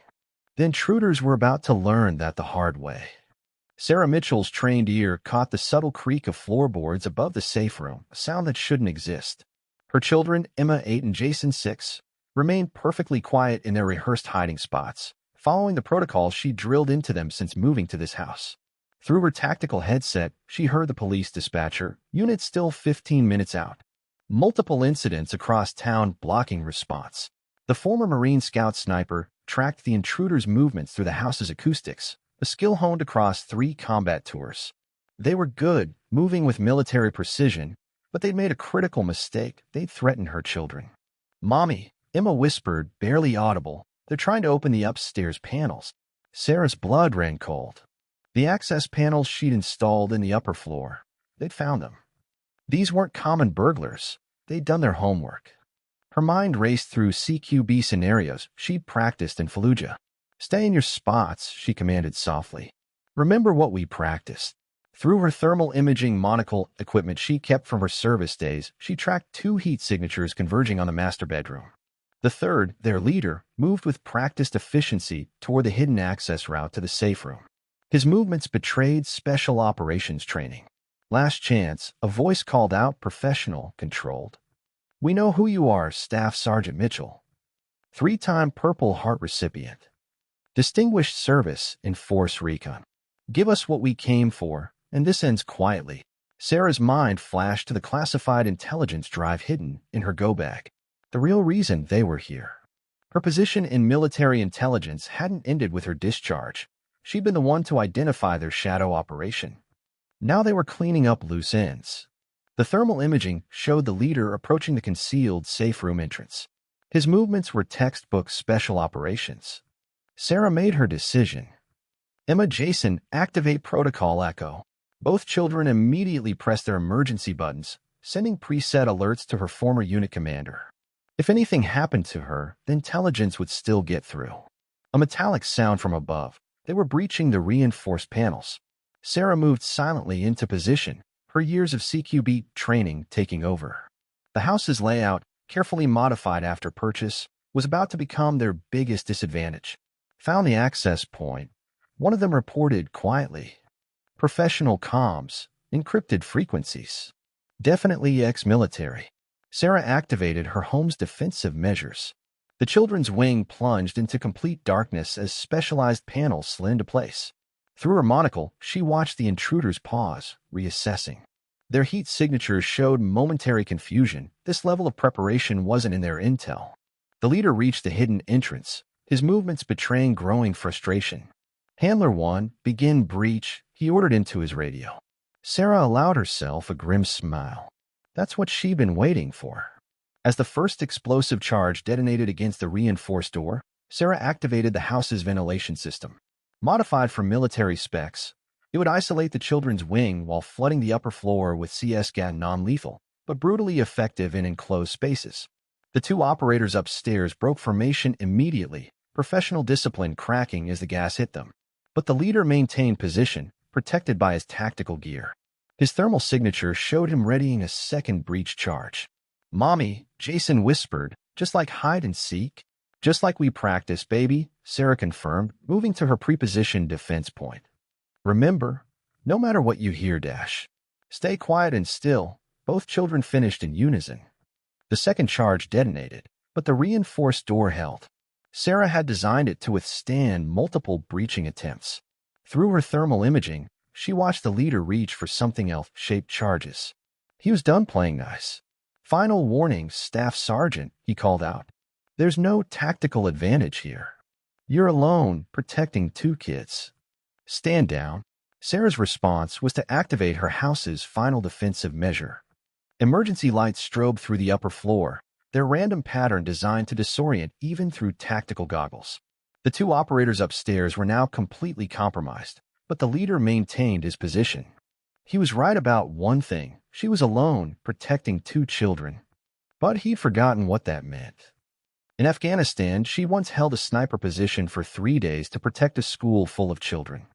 [SPEAKER 1] The intruders were about to learn that the hard way. Sarah Mitchell's trained ear caught the subtle creak of floorboards above the safe room, a sound that shouldn't exist. Her children, Emma 8 and Jason 6, remained perfectly quiet in their rehearsed hiding spots, following the protocol she drilled into them since moving to this house. Through her tactical headset, she heard the police dispatcher, unit still 15 minutes out. Multiple incidents across town blocking response. The former Marine Scout sniper tracked the intruder's movements through the house's acoustics, a skill honed across 3 combat tours. They were good, moving with military precision, but they'd made a critical mistake. They'd threatened her children. Mommy, Emma whispered, barely audible. They're trying to open the upstairs panels. Sarah's blood ran cold. The access panels she'd installed in the upper floor. They'd found them. These weren't common burglars. They'd done their homework. Her mind raced through CQB scenarios she'd practiced in Fallujah. Stay in your spots, she commanded softly. Remember what we practiced. Through her thermal imaging monocle equipment she kept from her service days, she tracked 2 heat signatures converging on the master bedroom. The third, their leader, moved with practiced efficiency toward the hidden access route to the safe room. His movements betrayed special operations training. Last chance, a voice called out, professional, controlled. We know who you are, Staff Sergeant Mitchell. 3-time Purple Heart recipient. Distinguished service in Force Recon. Give us what we came for, and this ends quietly. Sarah's mind flashed to the classified intelligence drive hidden in her go bag. The real reason they were here. Her position in military intelligence hadn't ended with her discharge. She'd been the one to identify their shadow operation. Now they were cleaning up loose ends. The thermal imaging showed the leader approaching the concealed safe room entrance. His movements were textbook special operations. Sarah made her decision. Emma, Jason, activate protocol echo. Both children immediately pressed their emergency buttons, sending preset alerts to her former unit commander. If anything happened to her, the intelligence would still get through. A metallic sound from above. They were breaching the reinforced panels. Sarah moved silently into position, her years of CQB training taking over. The house's layout, carefully modified after purchase, was about to become their biggest disadvantage. Found the access point. One of them reported quietly. Professional comms, encrypted frequencies. Definitely ex-military. Sarah activated her home's defensive measures. The children's wing plunged into complete darkness as specialized panels slid into place. Through her monocle, she watched the intruders pause, reassessing. Their heat signatures showed momentary confusion. This level of preparation wasn't in their intel. The leader reached the hidden entrance, his movements betraying growing frustration. Handler 1, begin breach, he ordered into his radio. Sarah allowed herself a grim smile. That's what she'd been waiting for. As the first explosive charge detonated against the reinforced door, Sarah activated the house's ventilation system. Modified for military specs, it would isolate the children's wing while flooding the upper floor with CS-GAT non-lethal, but brutally effective in enclosed spaces. The two operators upstairs broke formation immediately, professional discipline cracking as the gas hit them. But the leader maintained position, protected by his tactical gear. His thermal signature showed him readying a second breach charge. "Mommy," Jason whispered, "just like hide and seek?" "Just like we practiced, baby," Sarah confirmed, moving to her prepositioned defense point. "Remember, no matter what you hear, stay quiet and still." Both children finished in unison. The second charge detonated, but the reinforced door held. Sarah had designed it to withstand multiple breaching attempts. Through her thermal imaging, she watched the leader reach for something else-shaped charges. He was done playing nice. "Final warning, Staff Sergeant," he called out. "There's no tactical advantage here. You're alone, protecting two kids. Stand down." Sarah's response was to activate her house's final defensive measure. Emergency lights strobed through the upper floor, their random pattern designed to disorient even through tactical goggles. The two operators upstairs were now completely compromised, but the leader maintained his position. He was right about one thing: she was alone, protecting two children. But he'd forgotten what that meant. In Afghanistan, she once held a sniper position for 3 days to protect a school full of children.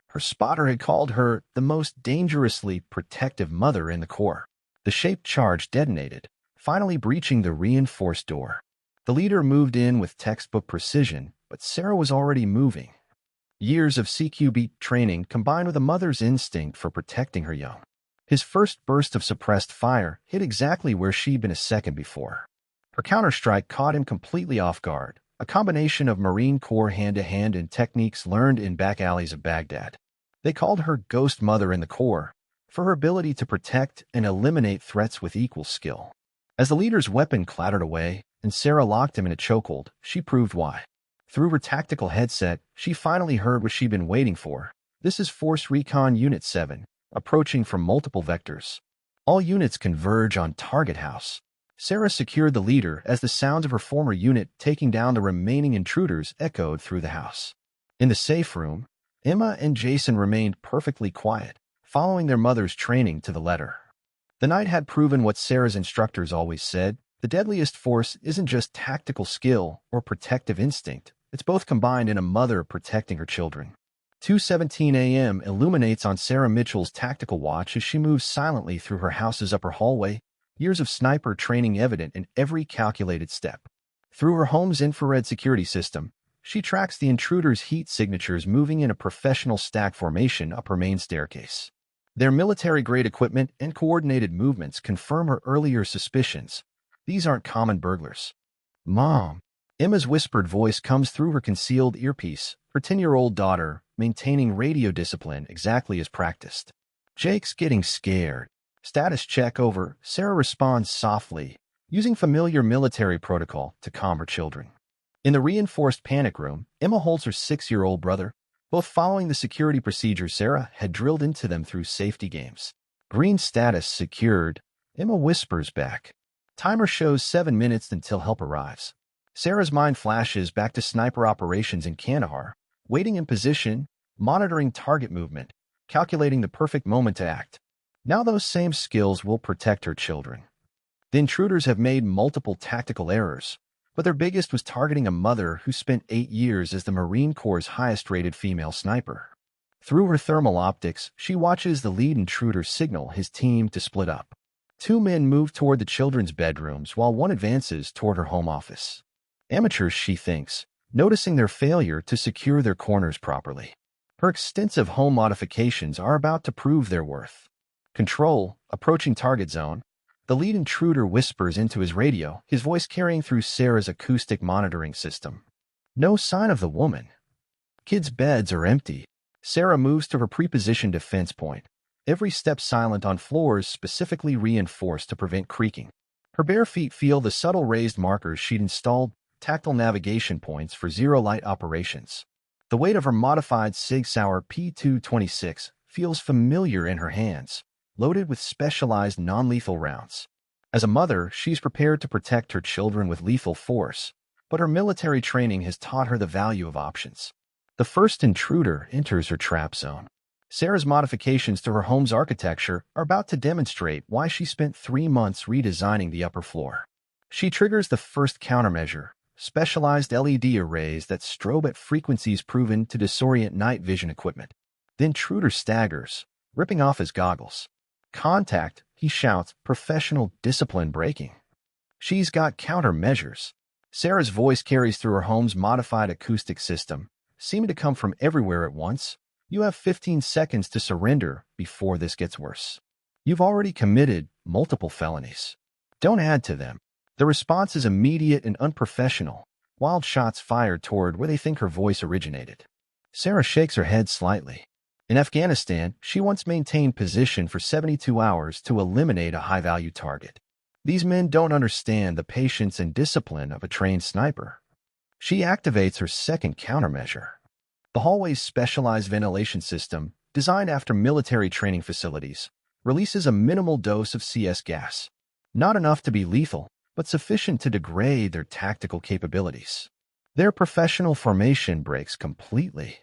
[SPEAKER 1] Her spotter had called her the most dangerously protective mother in the Corps. The shaped charge detonated, finally breaching the reinforced door. The leader moved in with textbook precision, but Sarah was already moving. Years of CQB training combined with a mother's instinct for protecting her young. His first burst of suppressed fire hit exactly where she'd been a second before. Her counterstrike caught him completely off guard, a combination of Marine Corps hand-to-hand and techniques learned in back alleys of Baghdad. They called her Ghost Mother in the Corps for her ability to protect and eliminate threats with equal skill. As the leader's weapon clattered away and Sarah locked him in a chokehold, she proved why. Through her tactical headset, she finally heard what she'd been waiting for. "This is Force Recon Unit 7, approaching from multiple vectors. All units converge on target house." Sarah secured the leader as the sounds of her former unit taking down the remaining intruders echoed through the house. In the safe room, Emma and Jason remained perfectly quiet, following their mother's training to the letter. The night had proven what Sarah's instructors always said: the deadliest force isn't just tactical skill or protective instinct, it's both combined in a mother protecting her children. 2:17 a.m. illuminates on Sarah Mitchell's tactical watch as she moves silently through her house's upper hallway, years of sniper training evident in every calculated step. Through her home's infrared security system, she tracks the intruders' heat signatures moving in a professional stack formation up her main staircase. Their military-grade equipment and coordinated movements confirm her earlier suspicions. These aren't common burglars. "Mom," Emma's whispered voice comes through her concealed earpiece, her 10-year-old daughter maintaining radio discipline exactly as practiced. "Jake's getting scared." Status check over, Sarah responds softly, using familiar military protocol to calm her children. In the reinforced panic room, Emma holds her 6-year-old brother, both following the security procedures Sarah had drilled into them through safety games. "Green status secured," Emma whispers back. Timer shows 7 minutes until help arrives. Sarah's mind flashes back to sniper operations in Kandahar, waiting in position, monitoring target movement, calculating the perfect moment to act. Now those same skills will protect her children. The intruders have made multiple tactical errors, but their biggest was targeting a mother who spent 8 years as the Marine Corps' highest-rated female sniper. Through her thermal optics, she watches the lead intruder signal his team to split up. 2 men move toward the children's bedrooms while one advances toward her home office. Amateurs, she thinks, noticing their failure to secure their corners properly. Her extensive home modifications are about to prove their worth. "Control, approaching target zone." The lead intruder whispers into his radio, his voice carrying through Sarah's acoustic monitoring system. No sign of the woman. Kids' beds are empty. Sarah moves to her prepositioned defense point. every step silent on floors specifically reinforced to prevent creaking. Her bare feet feel the subtle raised markers she'd installed, tactile navigation points for zero-light operations. The weight of her modified Sig Sauer P226 feels familiar in her hands, loaded with specialized non-lethal rounds. As a mother, she's prepared to protect her children with lethal force, but her military training has taught her the value of options. The first intruder enters her trap zone. Sarah's modifications to her home's architecture are about to demonstrate why she spent 3 months redesigning the upper floor. She triggers the first countermeasure, specialized LED arrays that strobe at frequencies proven to disorient night vision equipment. The intruder staggers, ripping off his goggles. "Contact," he shouts, professional discipline breaking. She's got countermeasures. Sarah's voice carries through her home's modified acoustic system, seeming to come from everywhere at once. "You have 15 seconds to surrender before this gets worse. You've already committed multiple felonies. Don't add to them." The response is immediate and unprofessional, wild shots fired toward where they think her voice originated. Sarah shakes her head slightly. In Afghanistan, she once maintained position for 72 hours to eliminate a high-value target. These men don't understand the patience and discipline of a trained sniper. She activates her second countermeasure. The hallway's specialized ventilation system, designed after military training facilities, releases a minimal dose of CS gas. Not enough to be lethal, but sufficient to degrade their tactical capabilities. Their professional formation breaks completely.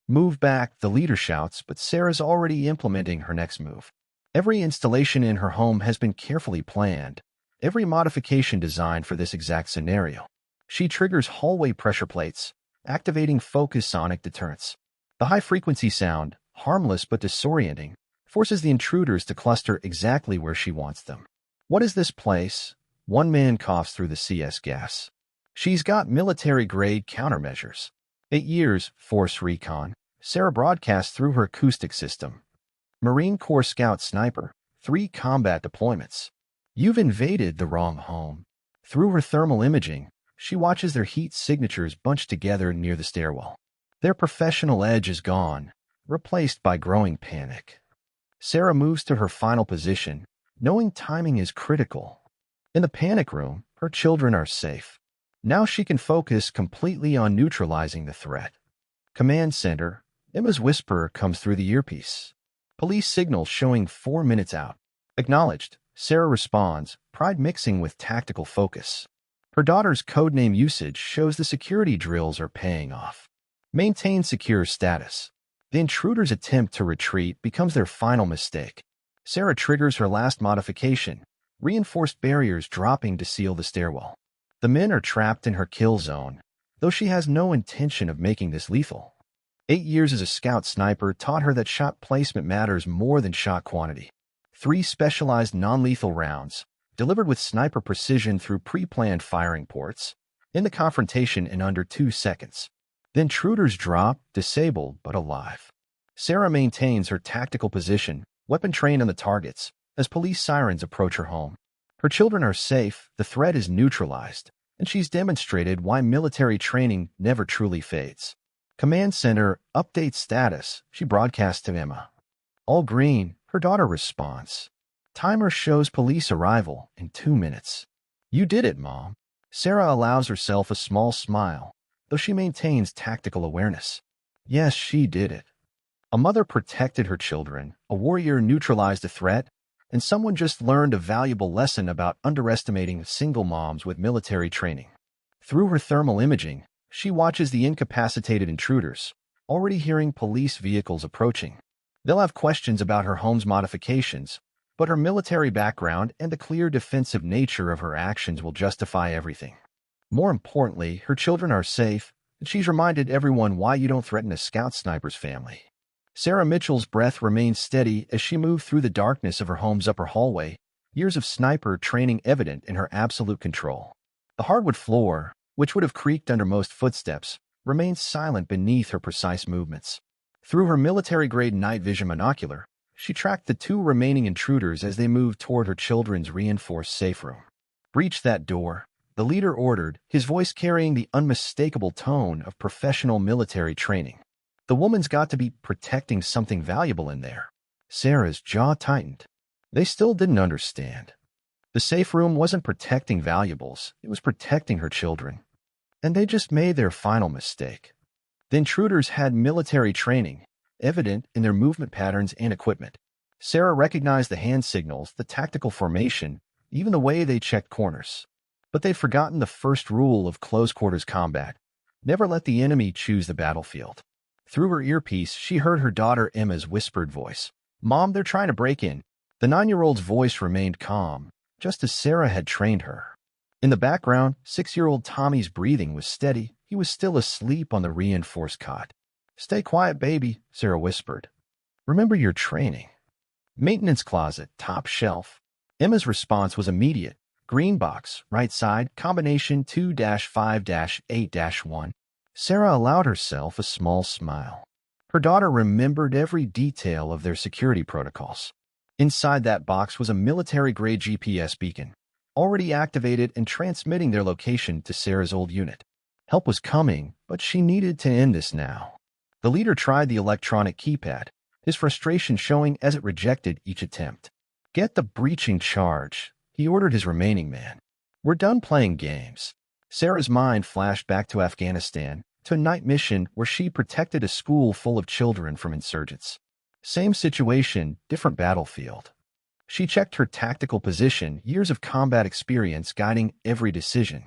[SPEAKER 1] "Move back," the leader shouts, but Sarah's already implementing her next move. Every installation in her home has been carefully planned, every modification designed for this exact scenario. She triggers hallway pressure plates, activating focus sonic deterrence. The high-frequency sound, harmless but disorienting, forces the intruders to cluster exactly where she wants them. "What is this place?" One man coughs through the CS gas. She's got military-grade countermeasures. 8 years, Force Recon. Sarah broadcasts through her acoustic system. Marine Corps Scout Sniper, 3 combat deployments. "You've invaded the wrong home." Through her thermal imaging, she watches their heat signatures bunched together near the stairwell. Their professional edge is gone, replaced by growing panic. Sarah moves to her final position, knowing timing is critical. In the panic room, her children are safe. Now she can focus completely on neutralizing the threat. Command Center, Emma's whisper comes through the earpiece. Police signal showing 4 minutes out. Acknowledged, Sarah responds, pride mixing with tactical focus. Her daughter's codename usage shows the security drills are paying off. Maintain secure status. The intruder's attempt to retreat becomes their final mistake. Sarah triggers her last modification, reinforced barriers dropping to seal the stairwell. The men are trapped in her kill zone, though she has no intention of making this lethal. 8 years as a scout sniper taught her that shot placement matters more than shot quantity. 3 specialized non-lethal rounds, delivered with sniper precision through pre-planned firing ports, in the confrontation in under 2 seconds. The intruders drop, disabled but alive. Sarah maintains her tactical position, weapon trained on the targets, as police sirens approach her home. Her children are safe, the threat is neutralized, and she's demonstrated why military training never truly fades. Command Center updates status, she broadcasts to Emma. "All green," her daughter responds. Timer shows police arrival in 2 minutes. "You did it, Mom." Sarah allows herself a small smile, though she maintains tactical awareness. Yes, she did it. A mother protected her children, a warrior neutralized a threat, and someone just learned a valuable lesson about underestimating single moms with military training. Through her thermal imaging, she watches the incapacitated intruders, already hearing police vehicles approaching. They'll have questions about her home's modifications, but her military background and the clear defensive nature of her actions will justify everything. More importantly, her children are safe, and she's reminded everyone why you don't threaten a scout sniper's family. Sarah Mitchell's breath remains steady as she moved through the darkness of her home's upper hallway, years of sniper training evident in her absolute control. The hardwood floor, which would have creaked under most footsteps, remains silent beneath her precise movements. Through her military-grade night vision monocular, she tracked the 2 remaining intruders as they moved toward her children's reinforced safe room. "Breach that door," the leader ordered, his voice carrying the unmistakable tone of professional military training. The woman's got to be protecting something valuable in there. Sarah's jaw tightened. They still didn't understand. The safe room wasn't protecting valuables, it was protecting her children. And they just made their final mistake. The intruders had military training, evident in their movement patterns and equipment. Sarah recognized the hand signals, the tactical formation, even the way they checked corners. But they'd forgotten the first rule of close-quarters combat. Never let the enemy choose the battlefield. Through her earpiece, she heard her daughter Emma's whispered voice. "Mom, they're trying to break in." The 9-year-old's voice remained calm, just as Sarah had trained her. In the background, 6-year-old Tommy's breathing was steady. He was still asleep on the reinforced cot. "Stay quiet, baby," Sarah whispered. "Remember your training." Maintenance closet, top shelf. Emma's response was immediate. Green box, right side, combination 2-5-8-1. Sarah allowed herself a small smile. Her daughter remembered every detail of their security protocols. Inside that box was a military-grade GPS beacon, already activated and transmitting their location to Sarah's old unit. Help was coming, but she needed to end this now. The leader tried the electronic keypad, his frustration showing as it rejected each attempt. "Get the breaching charge," he ordered his remaining man. "We're done playing games." Sarah's mind flashed back to Afghanistan, to a night mission where she protected a school full of children from insurgents. Same situation, different battlefield. She checked her tactical position, years of combat experience guiding every decision.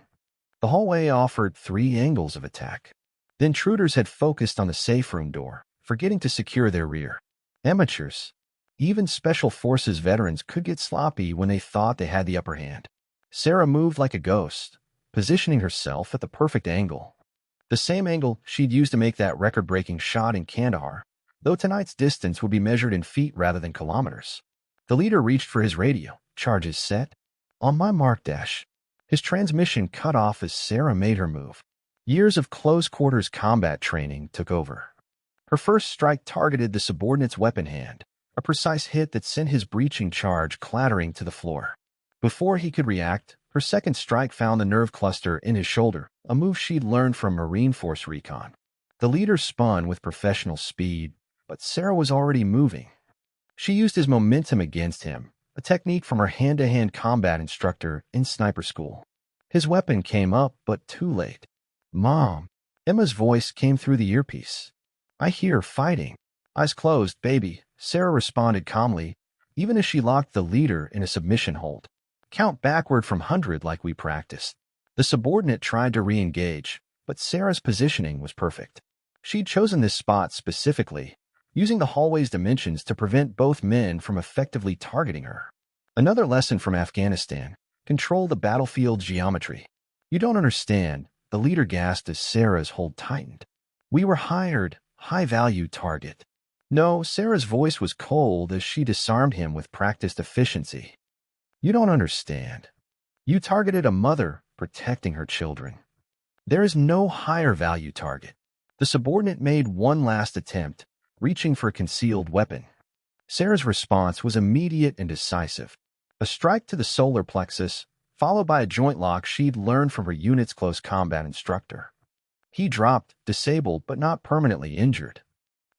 [SPEAKER 1] The hallway offered 3 angles of attack. The intruders had focused on the safe room door, forgetting to secure their rear. Amateurs. Even Special Forces veterans could get sloppy when they thought they had the upper hand. Sarah moved like a ghost, positioning herself at the perfect angle. The same angle she'd used to make that record-breaking shot in Kandahar, though tonight's distance would be measured in feet rather than kilometers. The leader reached for his radio. "Charges set." "On my mark, dash." His transmission cut off as Sarah made her move. Years of close-quarters combat training took over. Her first strike targeted the subordinate's weapon hand, a precise hit that sent his breaching charge clattering to the floor. Before he could react, her second strike found the nerve cluster in his shoulder, a move she'd learned from Marine Force recon. The leader spun with professional speed, but Sarah was already moving. She used his momentum against him, a technique from her hand-to-hand combat instructor in sniper school. His weapon came up, but too late. "Mom." Emma's voice came through the earpiece. "I hear fighting." "Eyes closed, baby," Sarah responded calmly, even as she locked the leader in a submission hold. "Count backward from 100 like we practiced." The subordinate tried to re-engage, but Sarah's positioning was perfect. She'd chosen this spot specifically, using the hallway's dimensions to prevent both men from effectively targeting her. Another lesson from Afghanistan: control the battlefield geometry. "You don't understand," the leader gasped as Sarah's hold tightened. "We were hired, high-value target." No, Sarah's voice was cold as she disarmed him with practiced efficiency. "You don't understand. You targeted a mother protecting her children. There is no higher-value target." The subordinate made one last attempt, reaching for a concealed weapon. Sarah's response was immediate and decisive. A strike to the solar plexus, followed by a joint lock she'd learned from her unit's close combat instructor. He dropped, disabled but not permanently injured.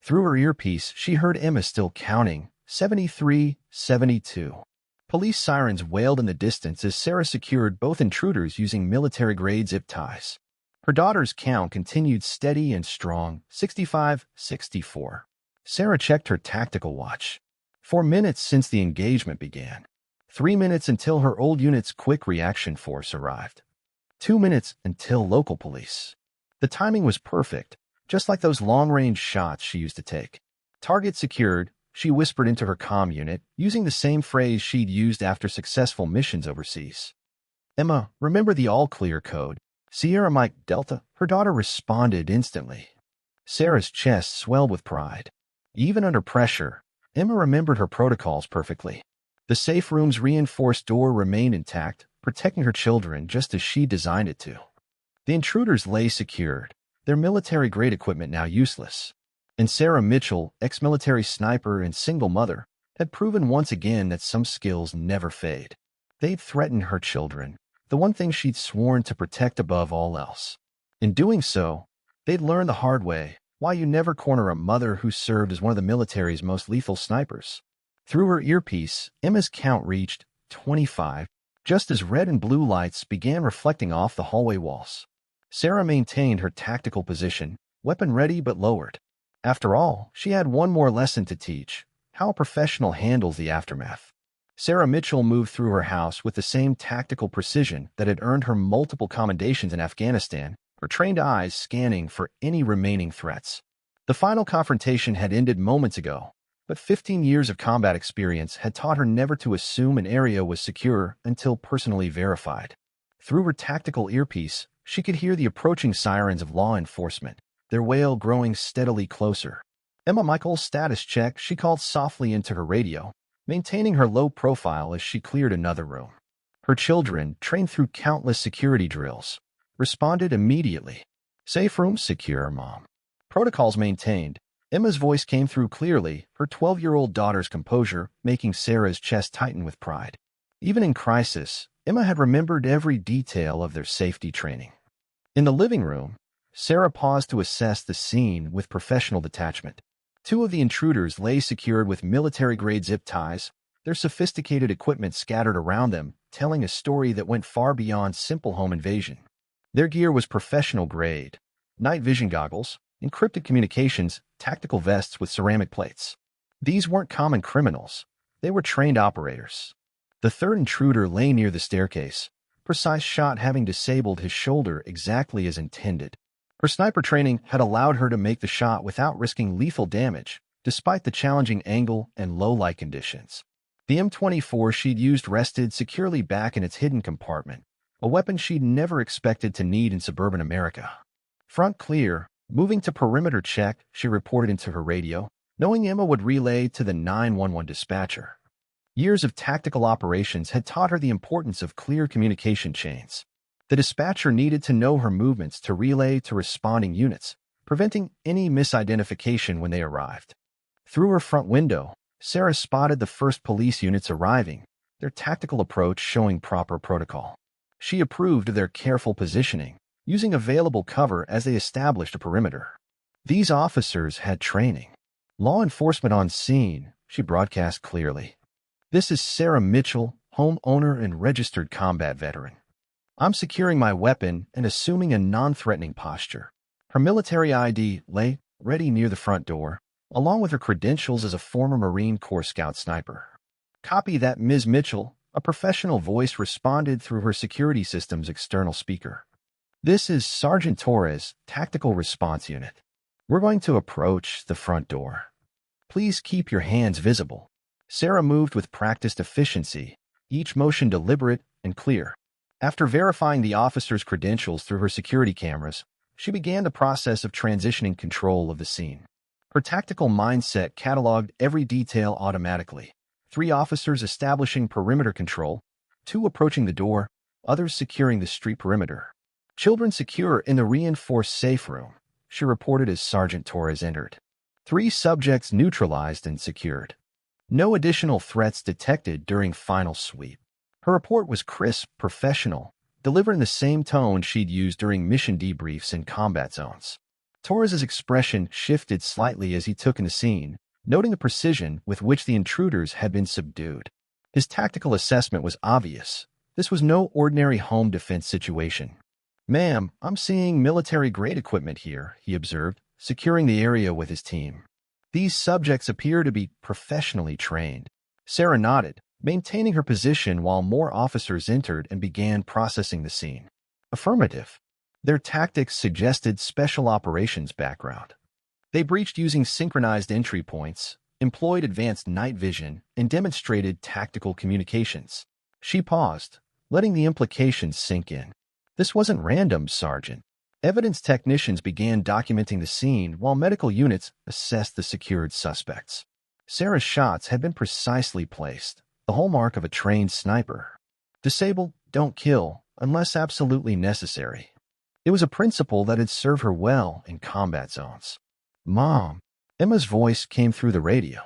[SPEAKER 1] Through her earpiece, she heard Emma still counting, 73, 72. Police sirens wailed in the distance as Sarah secured both intruders using military-grade zip ties. Her daughter's count continued steady and strong, 65, 64. Sarah checked her tactical watch. 4 minutes since the engagement began. 3 minutes until her old unit's quick reaction force arrived. 2 minutes until local police. The timing was perfect, just like those long-range shots she used to take. "Target secured," she whispered into her comm unit, using the same phrase she'd used after successful missions overseas. "Emma, remember the all-clear code. Sierra Mike Delta." Her daughter responded instantly. Sarah's chest swelled with pride. Even under pressure, Emma remembered her protocols perfectly. The safe room's reinforced door remained intact, protecting her children just as she designed it to. The intruders lay secured, their military-grade equipment now useless. And Sarah Mitchell, ex-military sniper and single mother, had proven once again that some skills never fade. They'd threatened her children, the one thing she'd sworn to protect above all else. In doing so, they'd learned the hard way why you never corner a mother who served as one of the military's most lethal snipers. Through her earpiece, Emma's count reached 25, just as red and blue lights began reflecting off the hallway walls. Sarah maintained her tactical position, weapon ready but lowered. After all, she had one more lesson to teach: how a professional handles the aftermath. Sarah Mitchell moved through her house with the same tactical precision that had earned her multiple commendations in Afghanistan, her trained eyes scanning for any remaining threats. The final confrontation had ended moments ago, but 15 years of combat experience had taught her never to assume an area was secure until personally verified. Through her tactical earpiece, she could hear the approaching sirens of law enforcement, their wail growing steadily closer. Emma Michael's status check she called softly into her radio, maintaining her low profile as she cleared another room. Her children, trained through countless security drills, responded immediately. "Safe room secure, Mom." Protocols maintained. Emma's voice came through clearly, her 12-year-old daughter's composure making Sarah's chest tighten with pride. Even in crisis, Emma had remembered every detail of their safety training. In the living room, Sarah paused to assess the scene with professional detachment. Two of the intruders lay secured with military-grade zip ties, their sophisticated equipment scattered around them, telling a story that went far beyond simple home invasion. Their gear was professional-grade: night vision goggles, encrypted communications, tactical vests with ceramic plates. These weren't common criminals. They were trained operators. The third intruder lay near the staircase, precise shot having disabled his shoulder exactly as intended. Her sniper training had allowed her to make the shot without risking lethal damage, despite the challenging angle and low light conditions. The M24 she'd used rested securely back in its hidden compartment, a weapon she'd never expected to need in suburban America. "Front clear. Moving to perimeter check," she reported into her radio, knowing Emma would relay to the 911 dispatcher. Years of tactical operations had taught her the importance of clear communication chains. The dispatcher needed to know her movements to relay to responding units, preventing any misidentification when they arrived. Through her front window, Sarah spotted the first police units arriving, their tactical approach showing proper protocol. She approved of their careful positioning, using available cover as they established a perimeter. These officers had training. "Law enforcement on scene," she broadcast clearly. "This is Sarah Mitchell, homeowner and registered combat veteran. I'm securing my weapon and assuming a non-threatening posture." Her military ID lay ready near the front door, along with her credentials as a former Marine Corps Scout sniper. "Copy that, Ms. Mitchell," a professional voice responded through her security system's external speaker. "This is Sergeant Torres, Tactical Response Unit. We're going to approach the front door. Please keep your hands visible." Sarah moved with practiced efficiency, each motion deliberate and clear. After verifying the officer's credentials through her security cameras, she began the process of transitioning control of the scene. Her tactical mindset cataloged every detail automatically: 3 officers establishing perimeter control, 2 approaching the door, others securing the street perimeter. "Children secure in the reinforced safe room," she reported as Sergeant Torres entered. 3 subjects neutralized and secured. No additional threats detected during final sweep. Her report was crisp, professional, delivered in the same tone she'd used during mission debriefs in combat zones. Torres's expression shifted slightly as he took in the scene, noting the precision with which the intruders had been subdued. His tactical assessment was obvious. This was no ordinary home defense situation. "Ma'am, I'm seeing military-grade equipment here," he observed, securing the area with his team. "These subjects appear to be professionally trained." Sarah nodded, maintaining her position while more officers entered and began processing the scene. "Affirmative." Their tactics suggested special operations background. They breached using synchronized entry points, employed advanced night vision, and demonstrated tactical communications. She paused, letting the implications sink in. "This wasn't random, Sergeant." Evidence technicians began documenting the scene while medical units assessed the secured suspects. Sarah's shots had been precisely placed, the hallmark of a trained sniper. Disable, don't kill, unless absolutely necessary. It was a principle that had served her well in combat zones. "Mom," Emma's voice came through the radio.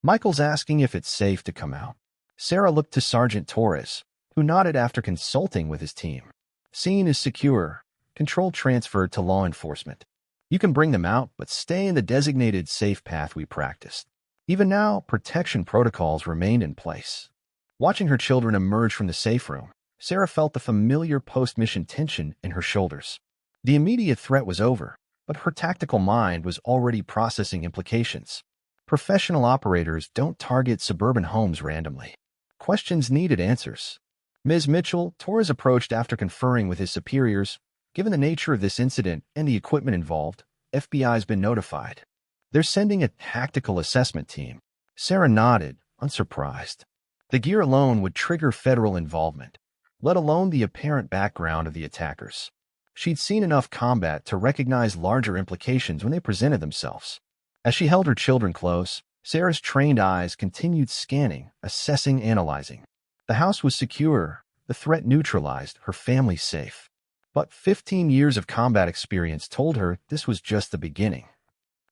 [SPEAKER 1] "Michael's asking if it's safe to come out." Sarah looked to Sergeant Torres, who nodded after consulting with his team. "Scene is secure. Control transferred to law enforcement. You can bring them out, but stay in the designated safe path we practiced." Even now, protection protocols remained in place. Watching her children emerge from the safe room, Sarah felt the familiar post-mission tension in her shoulders. The immediate threat was over, but her tactical mind was already processing implications. Professional operators don't target suburban homes randomly. Questions needed answers. Ms. Mitchell, Torres approached after conferring with his superiors. Given the nature of this incident and the equipment involved, FBI has been notified. They're sending a tactical assessment team. Sarah nodded, unsurprised. The gear alone would trigger federal involvement, let alone the apparent background of the attackers. She'd seen enough combat to recognize larger implications when they presented themselves. As she held her children close, Sarah's trained eyes continued scanning, assessing, analyzing. The house was secure, the threat neutralized, her family safe. But 15 years of combat experience told her this was just the beginning.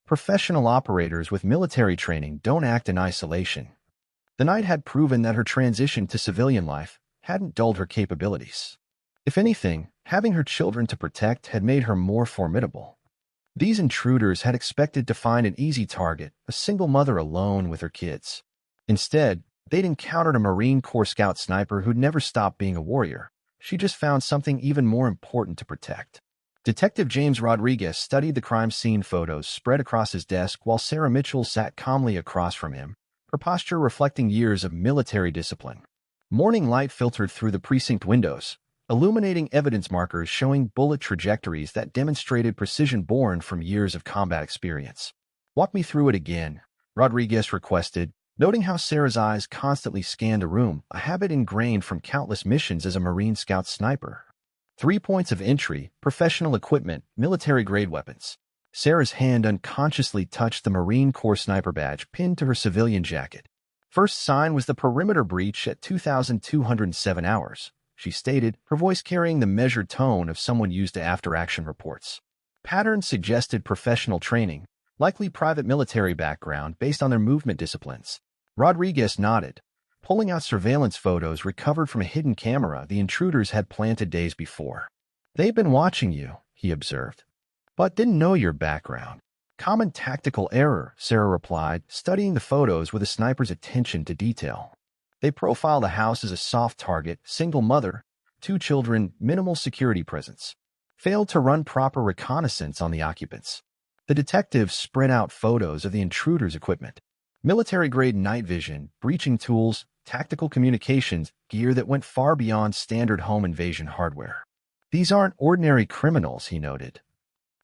[SPEAKER 1] Professional operators with military training don't act in isolation. The night had proven that her transition to civilian life hadn't dulled her capabilities. If anything, having her children to protect had made her more formidable. These intruders had expected to find an easy target, a single mother alone with her kids. Instead, they'd encountered a Marine Corps Scout sniper who'd never stopped being a warrior. She just found something even more important to protect. Detective James Rodriguez studied the crime scene photos spread across his desk while Sarah Mitchell sat calmly across from him, her posture reflecting years of military discipline. Morning light filtered through the precinct windows, illuminating evidence markers showing bullet trajectories that demonstrated precision born from years of combat experience. "Walk me through it again," Rodriguez requested, noting how Sarah's eyes constantly scanned the room, a habit ingrained from countless missions as a Marine Scout sniper. 3 points of entry, professional equipment, military-grade weapons. Sarah's hand unconsciously touched the Marine Corps sniper badge pinned to her civilian jacket. First sign was the perimeter breach at 2,207 hours, she stated, her voice carrying the measured tone of someone used to after-action reports. Patterns suggested professional training, likely private military background based on their movement disciplines. Rodriguez nodded, pulling out surveillance photos recovered from a hidden camera the intruders had planted days before. "They've been watching you," he observed, "but didn't know your background." "Common tactical error," Sarah replied, studying the photos with a sniper's attention to detail. They profile the house as a soft target, single mother, 2 children, minimal security presence. Failed to run proper reconnaissance on the occupants. The detectives spread out photos of the intruders' equipment. Military-grade night vision, breaching tools, tactical communications, gear that went far beyond standard home invasion hardware. "These aren't ordinary criminals," he noted.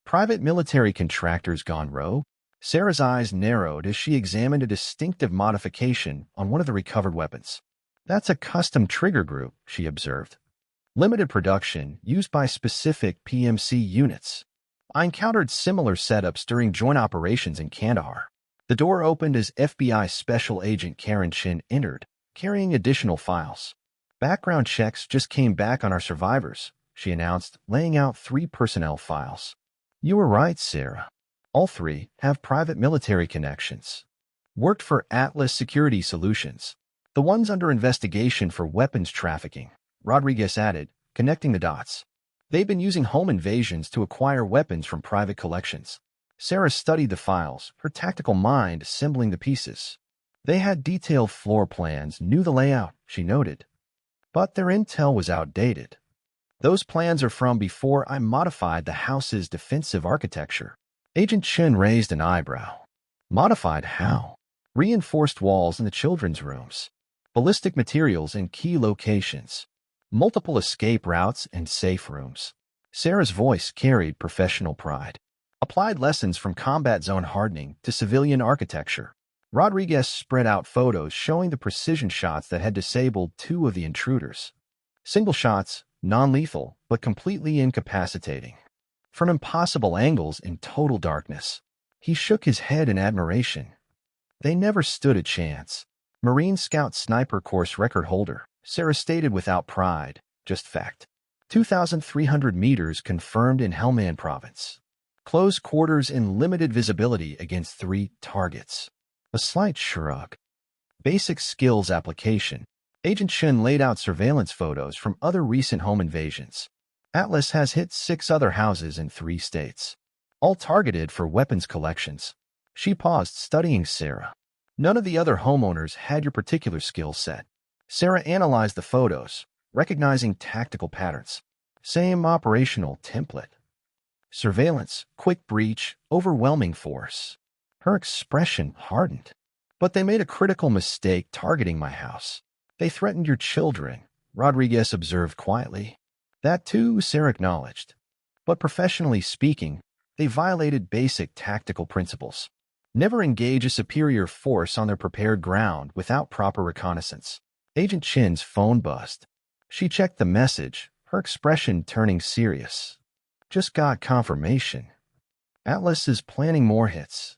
[SPEAKER 1] "Private military contractors gone rogue?" Sarah's eyes narrowed as she examined a distinctive modification on one of the recovered weapons. "That's a custom trigger group," she observed. "Limited production, used by specific PMC units. I encountered similar setups during joint operations in Kandahar." The door opened as FBI Special Agent Karen Chin entered, carrying additional files. "Background checks just came back on our survivors," she announced, laying out 3 personnel files. "You were right, Sarah. All 3 have private military connections. Worked for Atlas Security Solutions. The one's under investigation for weapons trafficking," Rodriguez added, connecting the dots. "They've been using home invasions to acquire weapons from private collections." Sarah studied the files, her tactical mind assembling the pieces. They had detailed floor plans, knew the layout, she noted. But their intel was outdated. "Those plans are from before I modified the house's defensive architecture." Agent Chen raised an eyebrow. "Modified how?" "Reinforced walls in the children's rooms. Ballistic materials in key locations. Multiple escape routes and safe rooms." Sarah's voice carried professional pride. "Applied lessons from combat zone hardening to civilian architecture." Rodriguez spread out photos showing the precision shots that had disabled 2 of the intruders. Single shots, non-lethal, but completely incapacitating. From impossible angles in total darkness. He shook his head in admiration. "They never stood a chance." Marine Scout Sniper Course record holder, Sarah stated without pride, just fact. 2,300 meters confirmed in Helmand Province. Close quarters in limited visibility against 3 targets. A slight shrug. Basic skills application. Agent Chen laid out surveillance photos from other recent home invasions. Atlas has hit 6 other houses in 3 states. All targeted for weapons collections. She paused, studying Sarah. None of the other homeowners had your particular skill set. Sarah analyzed the photos, recognizing tactical patterns. Same operational template. Surveillance, quick breach, overwhelming force. Her expression hardened. But they made a critical mistake targeting my house. They threatened your children, Rodriguez observed quietly. That too, Sarah acknowledged. But professionally speaking, they violated basic tactical principles. Never engage a superior force on their prepared ground without proper reconnaissance. Agent Chin's phone buzzed. She checked the message, her expression turning serious. Just got confirmation. Atlas is planning more hits.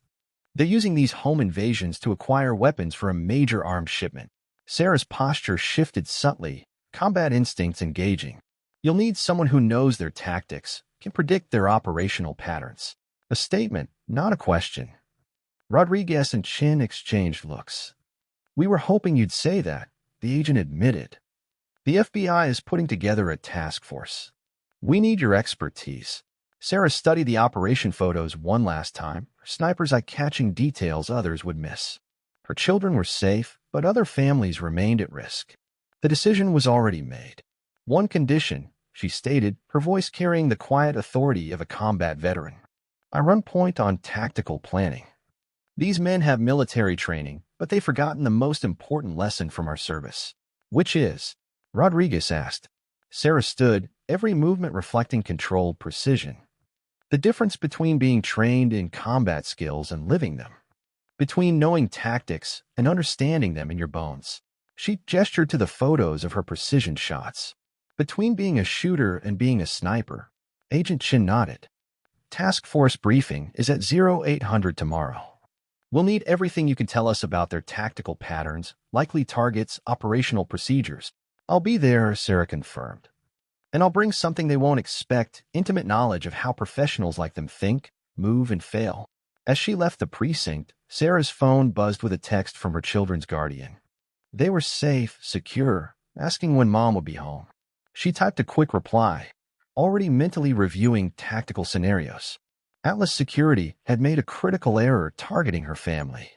[SPEAKER 1] They're using these home invasions to acquire weapons for a major arms shipment. Sarah's posture shifted subtly, combat instincts engaging. You'll need someone who knows their tactics, can predict their operational patterns. A statement, not a question. Rodriguez and Chin exchanged looks. We were hoping you'd say that, the agent admitted. The FBI is putting together a task force. We need your expertise. Sarah studied the operation photos one last time, her sniper's eye-catching details others would miss. Her children were safe, but other families remained at risk. The decision was already made. One condition, she stated, her voice carrying the quiet authority of a combat veteran. I run point on tactical planning. These men have military training, but they've forgotten the most important lesson from our service. Which is? Rodriguez asked. Sarah stood, every movement reflecting controlled precision. The difference between being trained in combat skills and living them. Between knowing tactics and understanding them in your bones. She gestured to the photos of her precision shots. Between being a shooter and being a sniper. Agent Chin nodded. Task force briefing is at 0800 tomorrow. We'll need everything you can tell us about their tactical patterns, likely targets, operational procedures. I'll be there, Sarah confirmed. And I'll bring something they won't expect, intimate knowledge of how professionals like them think, move, and fail. As she left the precinct, Sarah's phone buzzed with a text from her children's guardian. They were safe, secure, asking when Mom would be home. She typed a quick reply, already mentally reviewing tactical scenarios. Atlas Security had made a critical error targeting her family.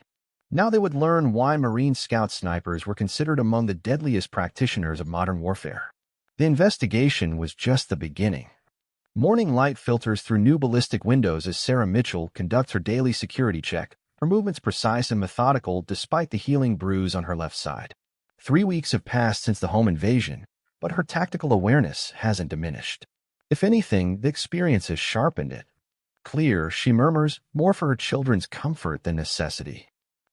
[SPEAKER 1] Now they would learn why Marine Scout snipers were considered among the deadliest practitioners of modern warfare. The investigation was just the beginning. Morning light filters through new ballistic windows as Sarah Mitchell conducts her daily security check, her movements precise and methodical despite the healing bruise on her left side. 3 weeks have passed since the home invasion, but her tactical awareness hasn't diminished. If anything, the experience has sharpened it. Clear, she murmurs, more for her children's comfort than necessity.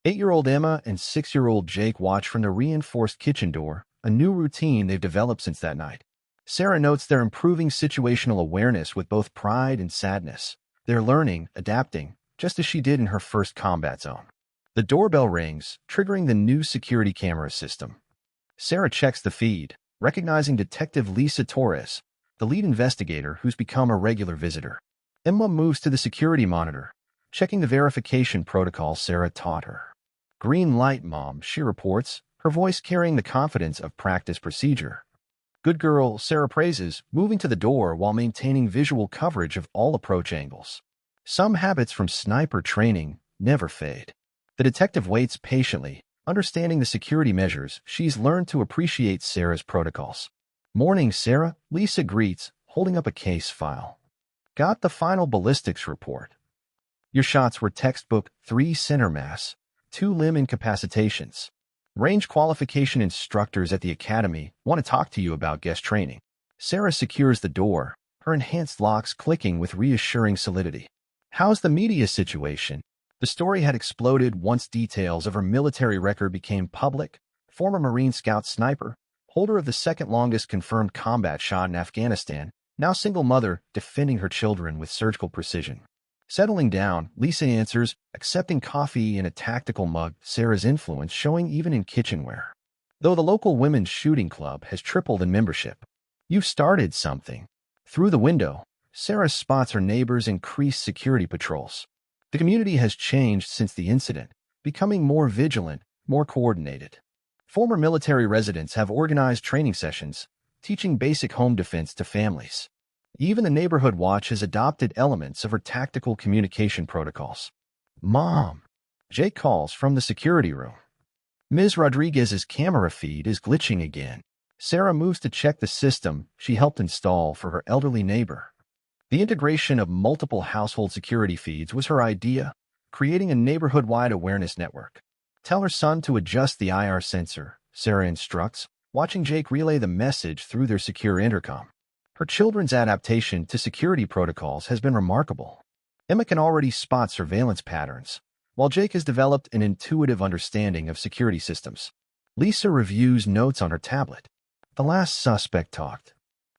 [SPEAKER 1] 8-year-old Emma and 6-year-old Jake watch from the reinforced kitchen door, a new routine they've developed since that night. Sarah notes they're improving situational awareness with both pride and sadness. They're learning, adapting, just as she did in her first combat zone. The doorbell rings, triggering the new security camera system. Sarah checks the feed, recognizing Detective Lisa Torres, the lead investigator who's become a regular visitor. Emma moves to the security monitor, checking the verification protocol Sarah taught her. Green light, Mom, she reports, her voice carrying the confidence of practice procedure. Good girl, Sarah praises, moving to the door while maintaining visual coverage of all approach angles. Some habits from sniper training never fade. The detective waits patiently, understanding the security measures. She's learned to appreciate Sarah's protocols. Morning, Sarah, Lisa greets, holding up a case file. Got the final ballistics report. Your shots were textbook, 3 center mass, 2 limb incapacitations. Range qualification instructors at the academy want to talk to you about guest training. Sarah secures the door, her enhanced locks clicking with reassuring solidity. How's the media situation? The story had exploded once details of her military record became public. Former Marine Scout sniper, holder of the second longest confirmed combat shot in Afghanistan, now single mother, defending her children with surgical precision. Settling down, Lisa answers, accepting coffee in a tactical mug, Sarah's influence showing even in kitchenware. Though the local women's shooting club has tripled in membership. You've started something. Through the window, Sarah spots her neighbors' increased security patrols. The community has changed since the incident, becoming more vigilant, more coordinated. Former military residents have organized training sessions, teaching basic home defense to families. Even the neighborhood watch has adopted elements of her tactical communication protocols. Mom, Jake calls from the security room. Ms. Rodriguez's camera feed is glitching again. Sarah moves to check the system she helped install for her elderly neighbor. The integration of multiple household security feeds was her idea, creating a neighborhood-wide awareness network. Tell her son to adjust the IR sensor, Sarah instructs, watching Jake relay the message through their secure intercom. Her children's adaptation to security protocols has been remarkable. Emma can already spot surveillance patterns, while Jake has developed an intuitive understanding of security systems. Lisa reviews notes on her tablet. The last suspect talked.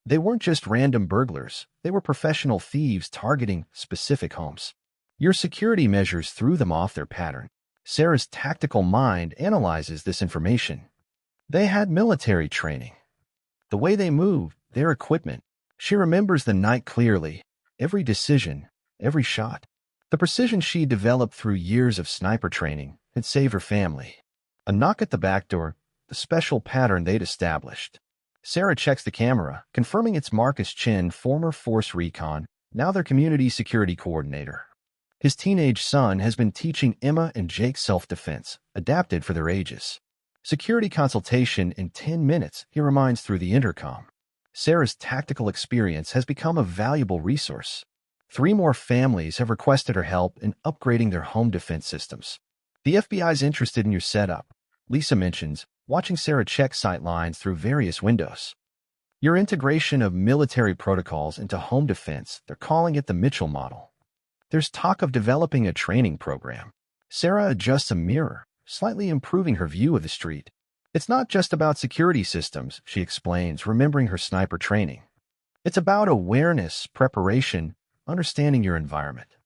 [SPEAKER 1] They weren't just random burglars, they were professional thieves targeting specific homes. Your security measures threw them off their pattern. Sarah's tactical mind analyzes this information. They had military training. The way they moved, their equipment. She remembers the night clearly, every decision, every shot. The precision she developed through years of sniper training had saved her family. A knock at the back door, the special pattern they'd established. Sarah checks the camera, confirming it's Marcus Chin, former Force Recon, now their community security coordinator. His teenage son has been teaching Emma and Jake self-defense, adapted for their ages. Security consultation in 10 minutes, he reminds through the intercom. Sarah's tactical experience has become a valuable resource. 3 more families have requested her help in upgrading their home defense systems. The FBI's interested in your setup, Lisa mentions, watching Sarah check sight lines through various windows. Your integration of military protocols into home defense, they're calling it the Mitchell model. There's talk of developing a training program. Sarah adjusts a mirror, slightly improving her view of the street. It's not just about security systems, she explains, remembering her sniper training. It's about awareness, preparation, understanding your environment.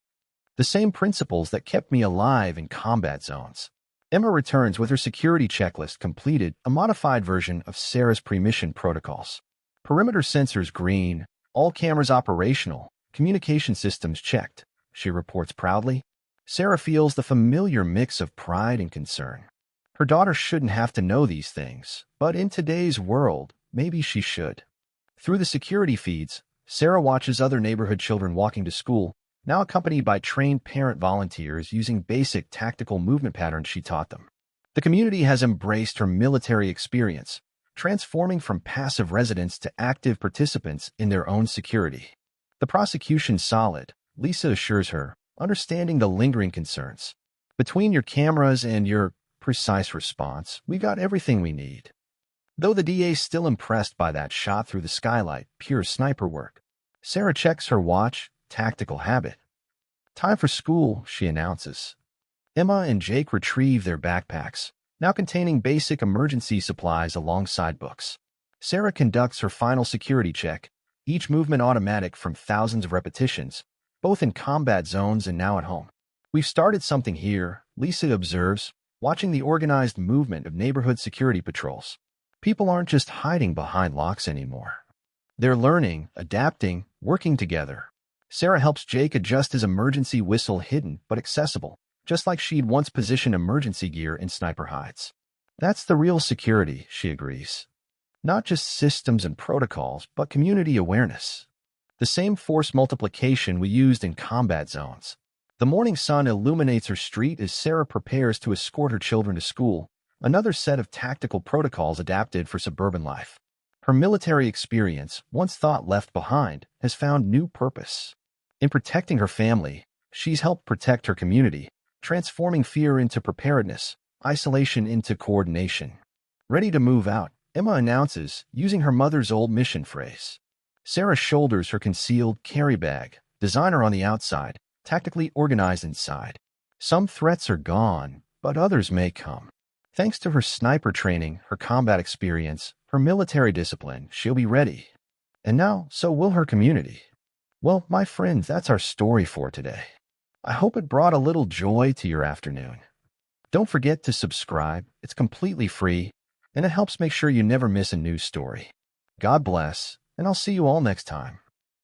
[SPEAKER 1] The same principles that kept me alive in combat zones. Emma returns with her security checklist completed, a modified version of Sarah's pre-mission protocols. Perimeter sensors green, all cameras operational, communication systems checked, she reports proudly. Sarah feels the familiar mix of pride and concern. Her daughter shouldn't have to know these things, but in today's world, maybe she should. Through the security feeds, Sarah watches other neighborhood children walking to school, now accompanied by trained parent volunteers using basic tactical movement patterns she taught them. The community has embraced her military experience, transforming from passive residents to active participants in their own security. The prosecution's solid, Lisa assures her, understanding the lingering concerns. Between your cameras and your precise response, we got everything we need. Though the DA's still impressed by that shot through the skylight, pure sniper work. Sarah checks her watch, tactical habit. Time for school, she announces. Emma and Jake retrieve their backpacks, now containing basic emergency supplies alongside books. Sarah conducts her final security check, each movement automatic from thousands of repetitions, both in combat zones and now at home. We've started something here, Lisa observes, watching the organized movement of neighborhood security patrols. People aren't just hiding behind locks anymore. They're learning, adapting, working together. Sarah helps Jake adjust his emergency whistle, hidden but accessible, just like she'd once positioned emergency gear in sniper hides. That's the real security, she agrees. Not just systems and protocols, but community awareness. The same force multiplication we used in combat zones. The morning sun illuminates her street as Sarah prepares to escort her children to school, another set of tactical protocols adapted for suburban life. Her military experience, once thought left behind, has found new purpose. In protecting her family, she's helped protect her community, transforming fear into preparedness, isolation into coordination. Ready to move out, Emma announces, using her mother's old mission phrase. Sarah shoulders her concealed carry bag, designer on the outside, tactically organized inside. Some threats are gone, but others may come. Thanks to her sniper training, her combat experience, her military discipline, she'll be ready. And now, so will her community. Well, my friends, that's our story for today. I hope it brought a little joy to your afternoon. Don't forget to subscribe. It's completely free, and it helps make sure you never miss a new story. God bless, and I'll see you all next time.